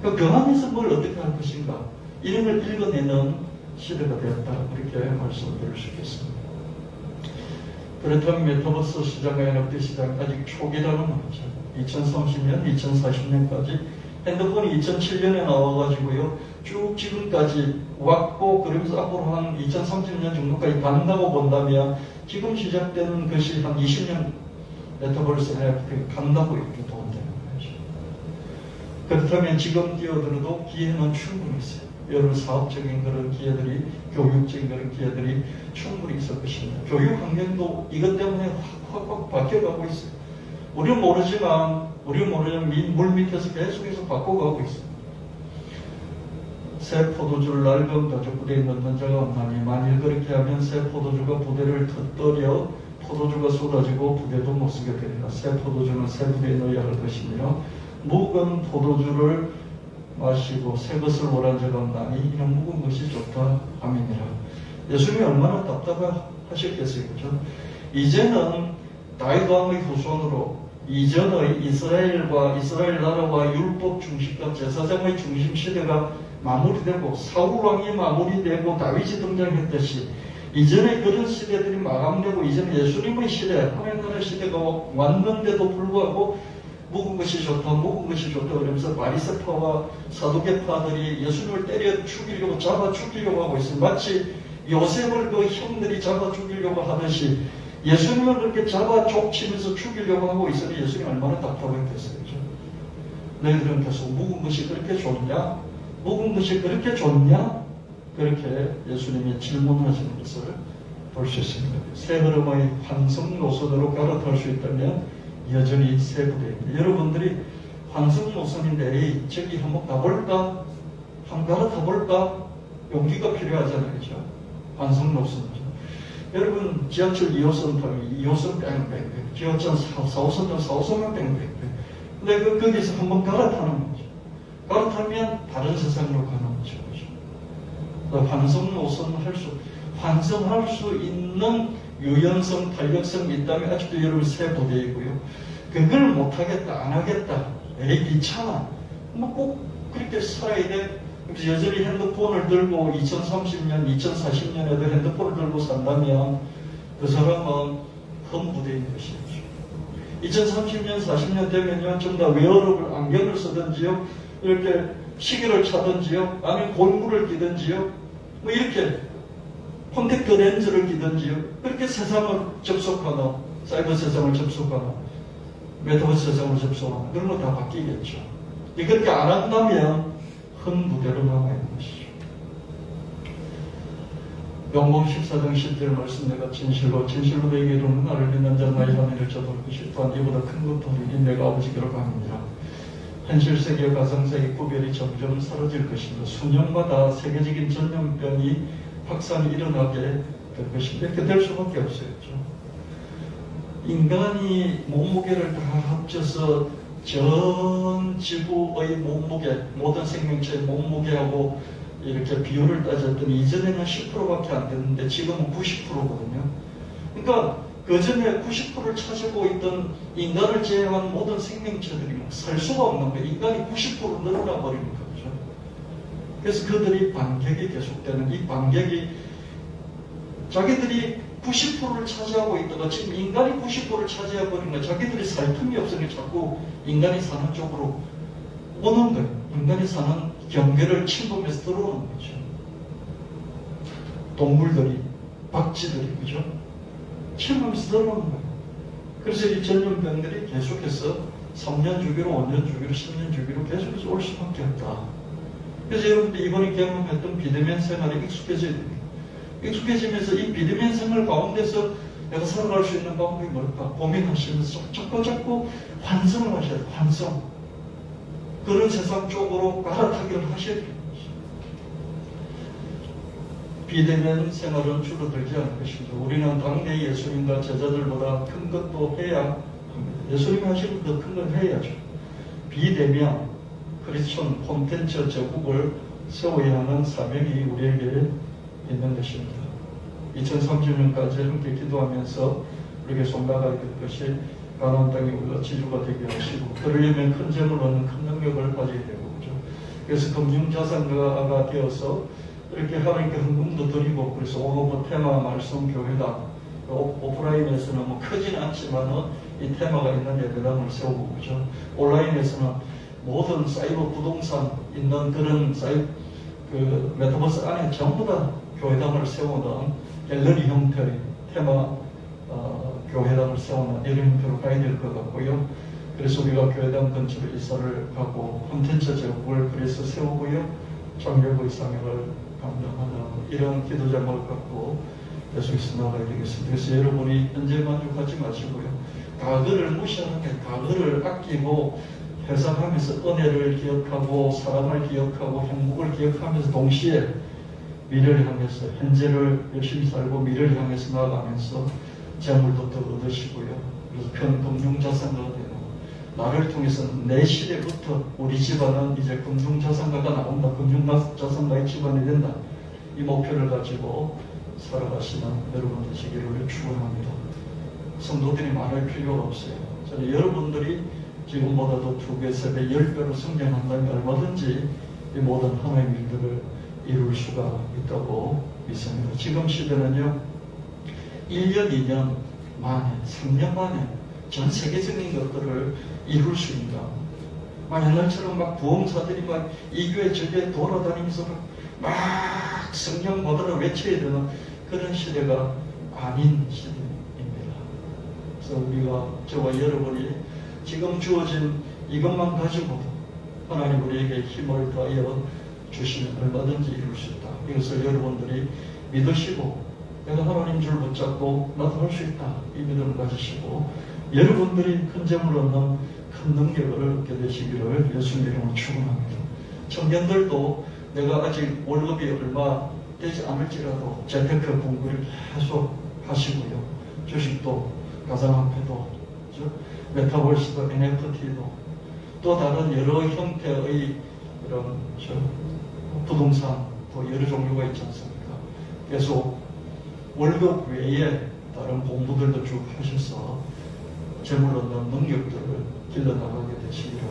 그 안에서 뭘 어떻게 할 것인가? 이런 걸 읽어내는 시대가 되었다. 그렇게 말씀드릴 수 있겠습니다. 그렇다면 메타버스 시장과 NFT 시장 아직 초기라는 말이죠. 2030년, 2040년까지 핸드폰이 2007년에 나와가지고요. 쭉 지금까지 왔고, 그러면서 앞으로 한 2030년 정도까지 간다고 본다면 지금 시작되는 것이 한 20년 메타버스 NFT 간다고 이렇게 보는다는 거죠. 그렇다면 지금 뛰어들어도 기회는 충분히 있어요. 여러 사업적인 그런 기회들이, 교육적인 그런 기회들이 충분히 있을 것입니다. 교육 환경도 이것 때문에 확 바뀌어가고 있어요. 우리는 모르지만 물 밑에서 계속해서 바꿔가고 있어요. 새 포도주를 낡은 가죽 부대에 넣는 자가 없나니, 만일 그렇게 하면 새 포도주가 부대를 터뜨려 포도주가 쏟아지고 부대도 못 쓰게 되리라. 새 포도주는 새 부대에 넣어야 할 것이며, 묵은 포도주를 마시고 새 것을 원한 자가 없나니, 이런 묵은 것이 좋다 함이니라. 예수님이 얼마나 답답하셨겠어요. 그죠? 이제는 다윗 왕의 후손으로 이전의 이스라엘과 이스라엘 나라와 율법 중심과 제사장의 중심 시대가 마무리되고 사울 왕이 마무리되고 다윗이 등장했듯이, 이전에 그런 시대들이 마감되고 이제는 예수님의 시대, 하나님 나라의 시대가 왔는데도 불구하고 묵은 것이 좋다, 묵은 것이 좋다 그러면서 바리새파와 사두개파들이 예수님을 때려 죽이려고, 잡아 죽이려고 하고 있어요. 마치 요셉을 그 형들이 잡아 죽이려고 하듯이 예수님을 그렇게 잡아 족치면서 죽이려고 하고 있으니 예수님이 얼마나 답답했겠어요. 그죠? 너희들은 계속 묵은 것이 그렇게 좋냐? 묵은 것이 그렇게 좋냐? 그렇게 예수님이 질문하시는 것을 볼 수 있습니다. 새 흐름의 환승 노선으로 갈아탈 수 있다면 여전히 새 부대입니다. 여러분들이 환승 노선인데, 에이, 저기 한번 가볼까? 한번 갈아타볼까? 용기가 필요하잖아요. 그죠? 환승 노선이죠. 여러분, 지하철 2호선 타면 2호선 뺑뺑뺑, 지하철 4호선 타면 4호선만 뺑뺑뺑. 근데 거기서 한번 갈아타는 거죠. 갈아타면 다른 세상으로 가는 거죠. 환승할 수 있는 유연성, 탄력성이 있다면 아직도 여러분 새 부대이고요. 그걸 못하겠다, 안 하겠다, 에이, 귀찮아. 꼭 그렇게 살아야 돼. 여전히 핸드폰을 들고 2030년, 2040년에도 핸드폰을 들고 산다면 그 사람은 험부대인 것이죠. 2030년, 40년 되면요, 좀 더 웨어러블 안경을 쓰든지요, 이렇게 시계를 차든지요, 아니면 골무를 끼든지요, 이렇게 콘택트 렌즈를 끼든지요, 그렇게 세상을 접속하나, 사이버 세상을 접속하나, 메타버스 세상을 접속하나, 그런 거 다 바뀌겠죠. 그렇게 안 한다면 큰 무대로 남아있는 것이죠. 용봉 14장 10절 말씀, 내가 진실로 너에게 이르노니 나를 믿는 자 나의 하늘을 저도록 것이 또한 이보다 큰 것도 없으니 내가 아버지께로 갑니다. 현실 세계와 가상세계 구별이 점점 사라질 것입니다. 수년마다 세계적인 전염병이 확산이 일어나게 될 것입니다. 이렇게 될 수밖에 없어요. 인간이 몸무게를 다 합쳐서 전 지구의 몸무게, 모든 생명체의 몸무게하고 이렇게 비율을 따졌더니 이전에는 10%밖에 안 됐는데 지금은 90%거든요. 그러니까 그 전에 90%를 차지하고 있던 인간을 제외한 모든 생명체들이 살 수가 없는 거예요. 인간이 90% 늘어나 버리니까. 그죠? 그래서 그들이 반격이 계속되는, 이 반격이 자기들이 90%를 차지하고 있다가 지금 인간이 90%를 차지해버리니까 자기들이 살 틈이 없으니까 자꾸 인간이 사는 쪽으로 오는 거예요. 인간이 사는 경계를 침범해서 들어오는 거죠. 동물들이, 박쥐들이, 그죠? 침범해서 들어오는 거예요. 그래서 이 전염병들이 계속해서 3년 주기로, 5년 주기로, 10년 주기로 계속해서 올 수밖에 없다. 그래서 여러분들 이번에 경험했던 비대면 생활에 익숙해져야 됩니다. 익숙해지면서 이 비대면 생활 가운데서 내가 살아갈 수 있는 방법이 뭘까 고민하시면서 자꾸 환성을 하셔야 돼요. 환성. 그런 세상 쪽으로 갈아타기를 하셔야 돼요. 비대면 생활은 줄어들지 않을 것입니다. 우리는 당내 예수님과 제자들보다 큰 것도 해야 합니다. 예수님이 하시는 더 큰 걸 해야죠. 비대면 크리스천 콘텐츠 제국을 세워야 하는 사명이 우리에게 있는 것입니다. 2030년까지 함께 기도하면서 우리에게 손나가야 될 것이 가나안 땅이 우리가 지주가 되게 하시고 그러려면 큰 재물 얻는 큰 능력을 가져야 되고 그죠. 그래서 금융자산가가 되어서 이렇게 하나님께 헌금도 드리고 그래서 오늘 테마 말씀 교회당 오프라인에서는 뭐 크진 않지만은 이 테마가 있는 예배당을 세우고 그죠. 온라인에서는 모든 사이버 부동산 있는 그런 그 메타버스 안에 전부 다 교회당을 세우는 갤러리 형태의 테마 교회당을 세우는 이런 형태로 가야 될 것 같고요. 그래서 우리가 교회당 근처로 이사를 가고 콘텐츠 제국을 그래서 세우고요. 장교부의 사명을 감당하는 이런 기도 제목을 갖고 계속해서 나가야 되겠습니다. 그래서 여러분이 현재 만족하지 마시고요. 과거를 무시하는 게 과거를 아끼고 회상하면서 은혜를 기억하고 사랑을 기억하고 행복을 기억하면서 동시에 미래를 향해서 현재를 열심히 살고 미래를 향해서 나아가면서 재물도 더 얻으시고요. 그래서 금융자산가가 되고 나를 통해서 내 시대부터 우리 집안은 이제 금융자산가가 나온다. 금융자산가의 집안이 된다. 이 목표를 가지고 살아가시는 여러분 되시기를 축원합니다. 성도들이 많을 필요가 없어요. 저는 여러분들이 지금보다도 2배, 3배, 10배로 성장한다면 얼마든지 이 모든 하나님의 일들을 이룰 수가 있다고 믿습니다. 지금 시대는요, 1년, 2년 만에, 3년 만에 전 세계적인 것들을 이룰 수 있다. 옛날처럼 막 부흥사들이 막 이 교회 저 교회 돌아다니면서 막 성경 모두를 외쳐야 되는 그런 시대가 아닌 시대입니다. 그래서 우리가, 저와 여러분이 지금 주어진 이것만 가지고도 하나님 우리에게 힘을 더하여 주시면 얼마든지 이룰 수 있다. 이것을 여러분들이 믿으시고 내가 하나님 줄 붙잡고 나도 할 수 있다. 이 믿음을 가지시고 여러분들이 큰 재물 얻는 큰 능력을 얻게 되시기를 예수님 이름으로 축원합니다. 청년들도 내가 아직 월급이 얼마 되지 않을지라도 재테크 공부를 계속 하시고요. 주식도 가상화폐도 메타버스도 NFT도 또 다른 여러 형태의 이런 부동산도 여러 종류가 있지 않습니까? 계속 월급 외에 다른 공부들도 쭉 하셔서 재물 얻는 능력들을 길러나가게 되시기를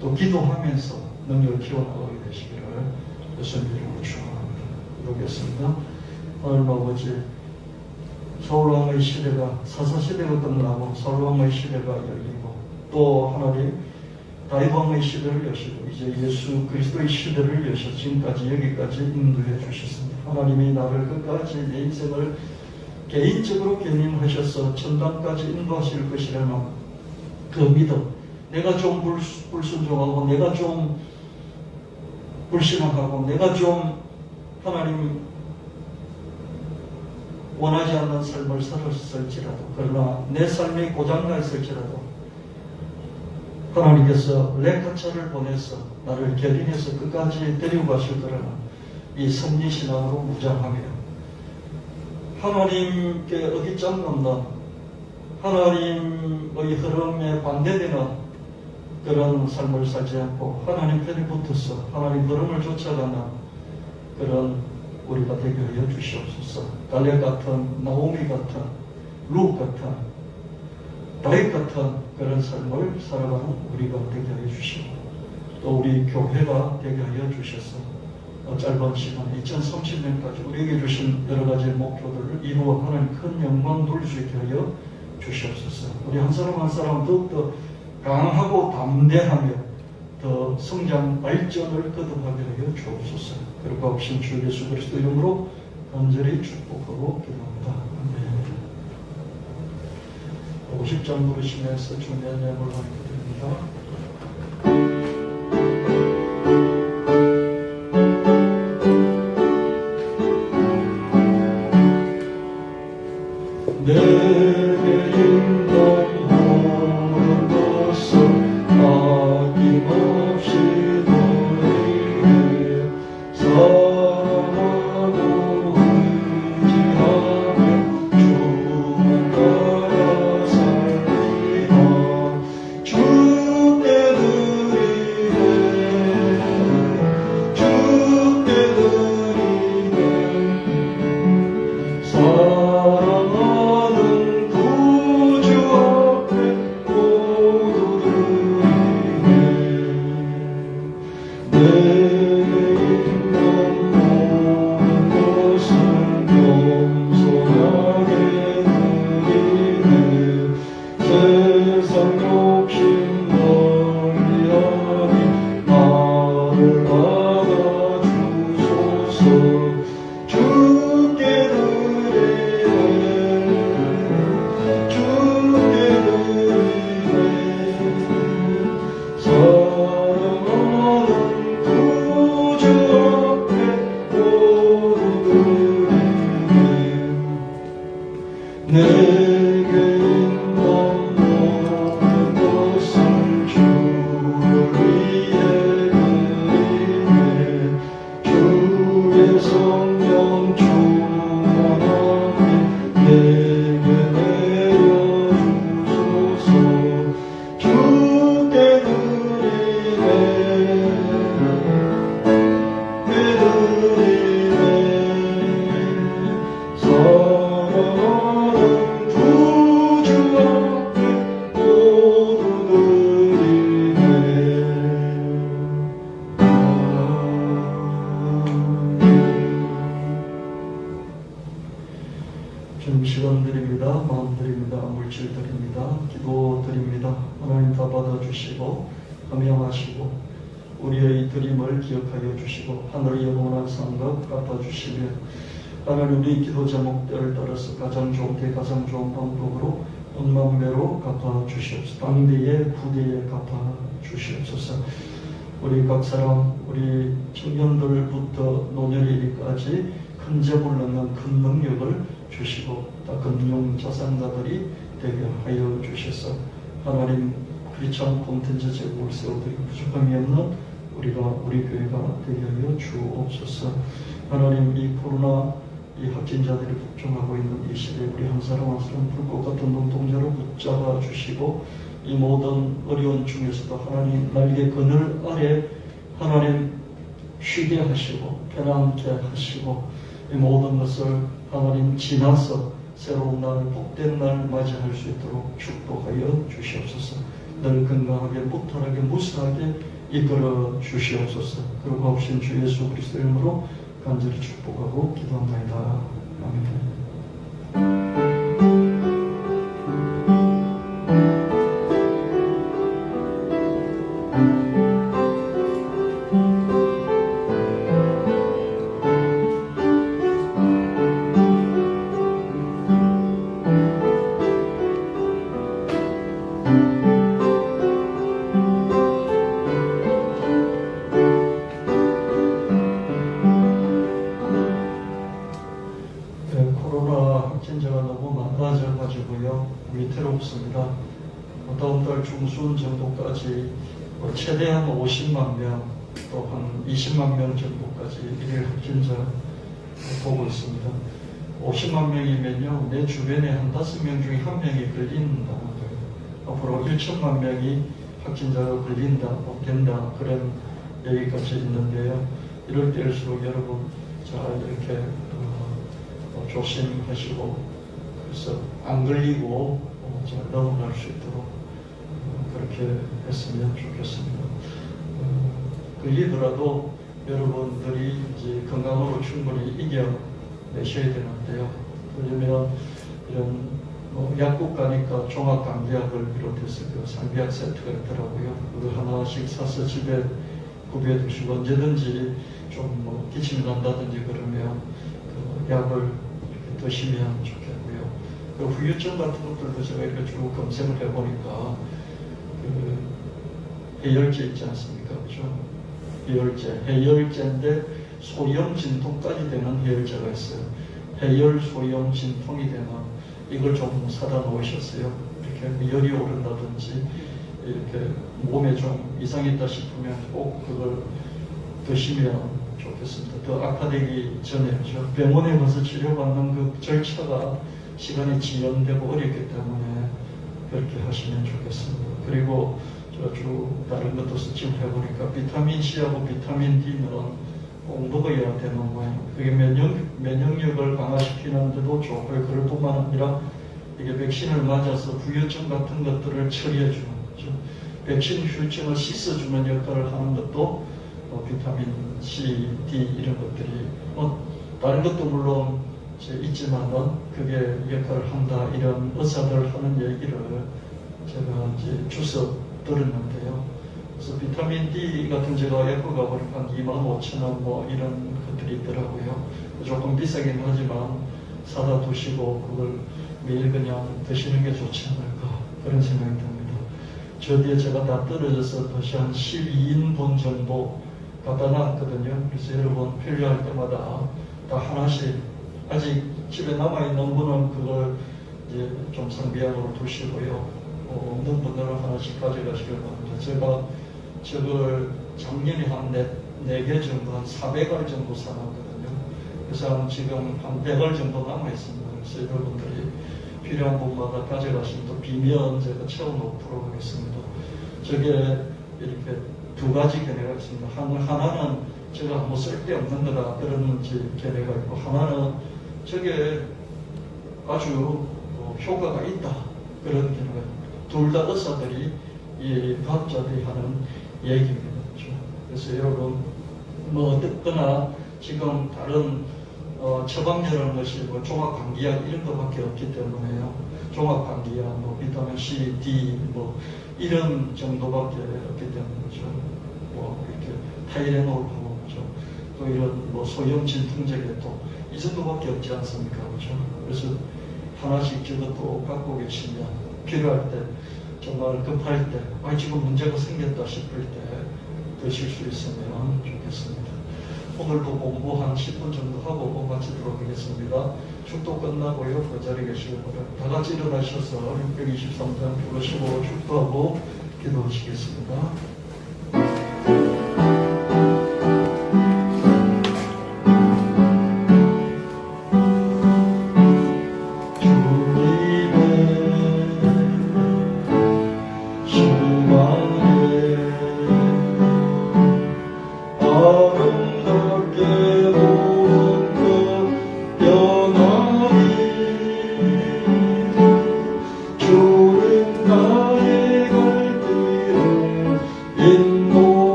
또 기도하면서 능력을 키워나가게 되시기를 예수님 이름으로 축원합니다. 기도하겠습니다. 하나님 아버지, 서울왕의 시대가 사사시대가 끝나고 서울왕의 시대가 열리고 또 하나님 다윗왕의 시대를 여시고 이제 예수 그리스도의 시대를 여셔 지금까지 여기까지 인도해 주셨습니다. 하나님이 나를 끝까지 내 인생을 개인적으로 견인하셔서 천당까지 인도하실 것이라는 그 믿음, 내가 좀 불순종하고 내가 좀 불신앙하고 내가 좀 하나님 원하지 않는 삶을 살았을지라도 그러나 내 삶이 고장나 있을지라도 하나님께서 레카차를 보내서 나를 견인해서 끝까지 데리고 가실 거라는 이 승리신앙으로 무장하며 하나님께 어깃장 없는 하나님의 흐름에 반대되는 그런 삶을 살지 않고 하나님 편에 붙어서 하나님 흐름을 쫓아가는 그런 우리가 되게 하여 주시옵소서. 갈렙 같은, 나오미 같은, 룻 같은, 다윗 같은 그런 삶을 살아가는 우리가 되게 하여 주시고 또 우리 교회가 되게 하여 주셔서 짧은 시간 2030년까지 우리에게 주신 여러 가지 목표들을 이루어가는 큰 영광 돌릴 수 있게 하여 주시옵소서. 우리 한 사람 한 사람 더욱더 강하고 담대하며 더 성장 발전을 거듭하게 하여 주옵소서. 그리고 없인 주 예수 그리스도 이름으로 간절히 축복하고 기도합니다. 아멘. 50장 부르시면서 주님의 예물을 드립니다. 내게 인도하는 것을 아낌없이 너희에게 사랑하고 의지하며 주만 따라 살리라. 주께 드리네 주께 드리네 사랑하는 구주 앞에 모두 드리네. 내게 있는 모든 것은 겸손하게 드리네. 세상 욕심 낭비하니 나를 받아주소서. 주께 드리네 주께 드리네 사랑하는 구주 앞에 모두 드리네. 내게 있는 모든 것은 주를 위해 드리네. 주의 성령 충만하게 내게 내려주소서. 주께 드리네 드리네 사랑하는 구주 앞에 모두 드리네. 주님 시간 드립니다. 마음 드립니다. 물질 드립니다. 기도 드립니다. 하나님 다 받아주시고 감명하시고 우리의 드림을 기억하여 주시고 하늘의 영원한 상급 갚아주시며 하나님 우리 기도 제목들을 따라서 가장 좋은 때 가장 좋은 방법으로 온만배로 갚아주시옵소서. 당대에 부대에 갚아주시옵소서. 우리 각 사람 우리 청년들부터 노년이까지 큰 재물 넣는 큰 능력을 주시고 다 금융 자산가들이 되게 하여 주셔서 하나님 크리스천 콘텐츠 제국을 세워드리고 부족함이 없는 우리 교회가 되게 하여 주옵소서. 하나님 이 코로나 이 확진자들이 폭증하고 있는 이 시대에 우리 한 사람 한 사람 불꽃 같은 눈동자로 붙잡아 주시고 이 모든 어려운 중에서도 하나님 날개 그늘 아래 하나님 쉬게 하시고 편안케 하시고 이 모든 것을 하나님 지나서 새로운 날 복된 날 맞이할 수 있도록 축복하여 주시옵소서. 늘 건강하게 무탈하게 무사하게 이끌어 주시옵소서. 그리고 없인 주 예수 그리스도 이름으로 간절히 축복하고 기도합니다. 아멘. 확진자가 너무 많아져가지고요 위태롭습니다. 다음 달 중순 정도까지 최대한 50만 명, 또 한 20만 명 정도까지 일일 확진자 보고 있습니다. 50만 명이면요 내 주변에 한 5명 중에 1명이 걸린다는 거예요. 앞으로 1천만 명이 확진자가 걸린다, 된다 그런 얘기까지 있는데요. 이럴 때일수록 여러분 잘 이렇게 조심하시고 그래서 안 걸리고 잘 넘어갈 수 있도록 그렇게 했으면 좋겠습니다. 걸리더라도 여러분들이 이제 건강으로 충분히 이겨내셔야 되는데요. 그러면 이런 약국 가니까 종합감기약을 비롯해서 그 상비약 세트가 있더라고요. 그걸 하나씩 사서 집에 구비해 두시고 언제든지 좀 기침이 난다든지 그러면 그 약을 이렇게 드시면 좋겠고요. 그 후유증 같은 것들도 제가 이렇게 쭉 검색을 해보니까 그 해열제 있지 않습니까? 그죠? 해열제인데 소염 진통까지 되는 해열제가 있어요. 해열 소염 진통이 되는 이걸 좀 사다 놓으셨어요. 이렇게 열이 오른다든지 이렇게 몸에 좀 이상이 있다 싶으면 꼭 그걸 드시면 좋겠습니다. 더 악화되기 전에 병원에 가서 치료받는 그 절차가 시간이 지연되고 어렵기 때문에 그렇게 하시면 좋겠습니다. 그리고 쭉 다른 것도 서칭 해보니까 비타민 C하고 비타민 D는 꼭 먹어야 되는 모양. 그게 면역력을 강화시키는 데도 좋고요. 그럴 뿐만 아니라 이게 백신을 맞아서 후유증 같은 것들을 처리해주는 거죠. 백신 후유증을 씻어주는 역할을 하는 것도 비타민 C, D 이런 것들이 다른 것도 물론 있지만은 그게 역할을 한다 이런 의사들 하는 얘기를 제가 이제 주워 들었는데요. 그래서 비타민 D 같은 제가 약국 가보니까 25,000원 뭐 이런 것들이 있더라고요. 조금 비싸긴 하지만 사다 두시고 그걸 매일 그냥 드시는 게 좋지 않을까 그런 생각이 듭니다. 저 뒤에 제가 다 떨어져서 다시 한 12인분 정도 갖다 놨거든요. 그래서 여러분 필요할 때마다 다 하나씩 아직 집에 남아있는 분은 그걸 이제 좀 상비약으로 두시고요. 없는 분들은 하나씩 가져가시길 바랍니다. 제가 저걸 작년에 한 4개 정도, 한 400알 정도 사놨거든요. 그래서 지금 한 100알 정도 남아있습니다. 그래서 여러분들이 필요한 분마다 가져가시면 또 비면 제가 채워놓도록 하겠습니다. 저게 이렇게 2가지 견해가 있습니다. 하나는 제가 뭐 쓸데없는 거다 그런 견해가 있고, 하나는 저게 아주 효과가 있다 그런 견해가 있습니다. 둘 다 의사들이 이 과학자들이 하는 얘기입니다. 그렇죠? 그래서 여러분 뭐 어쨌거나 지금 다른 처방이라는 것이 뭐 종합감기약 이런 것밖에 없기 때문에요. 종합감기약, 뭐 비타민 C, D 뭐 이런 정도밖에 없기 때문에 그렇죠? 뭐 이렇게 타이레놀하고 그렇죠? 또 이런 뭐 소염 진통제계 또 이 정도밖에 없지 않습니까? 그렇죠? 그래서 하나씩 저것도 갖고 계시면 필요할 때 정말 급할 때, 지금 문제가 생겼다 싶을 때 드실 수 있으면 좋겠습니다. 오늘도 공부 한 10분 정도 하고 마치도록 하겠습니다. 축도 끝나고요. 그 자리에 계시고 다 같이 일어나셔서 623장 부르시고 축도하고 기도하시겠습니다.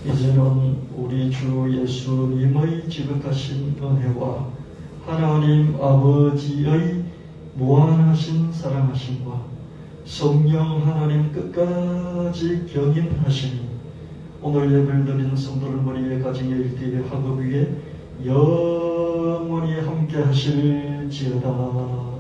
이제는 우리 주 예수님의 지극하신 은혜와 하나님 아버지의 무한하신 사랑하심과 성령 하나님 끝까지 경인하시니 오늘 예배를 드리는 성도를 머리에 가정의 일대의 학업 위에 영원히 함께 하실지어다.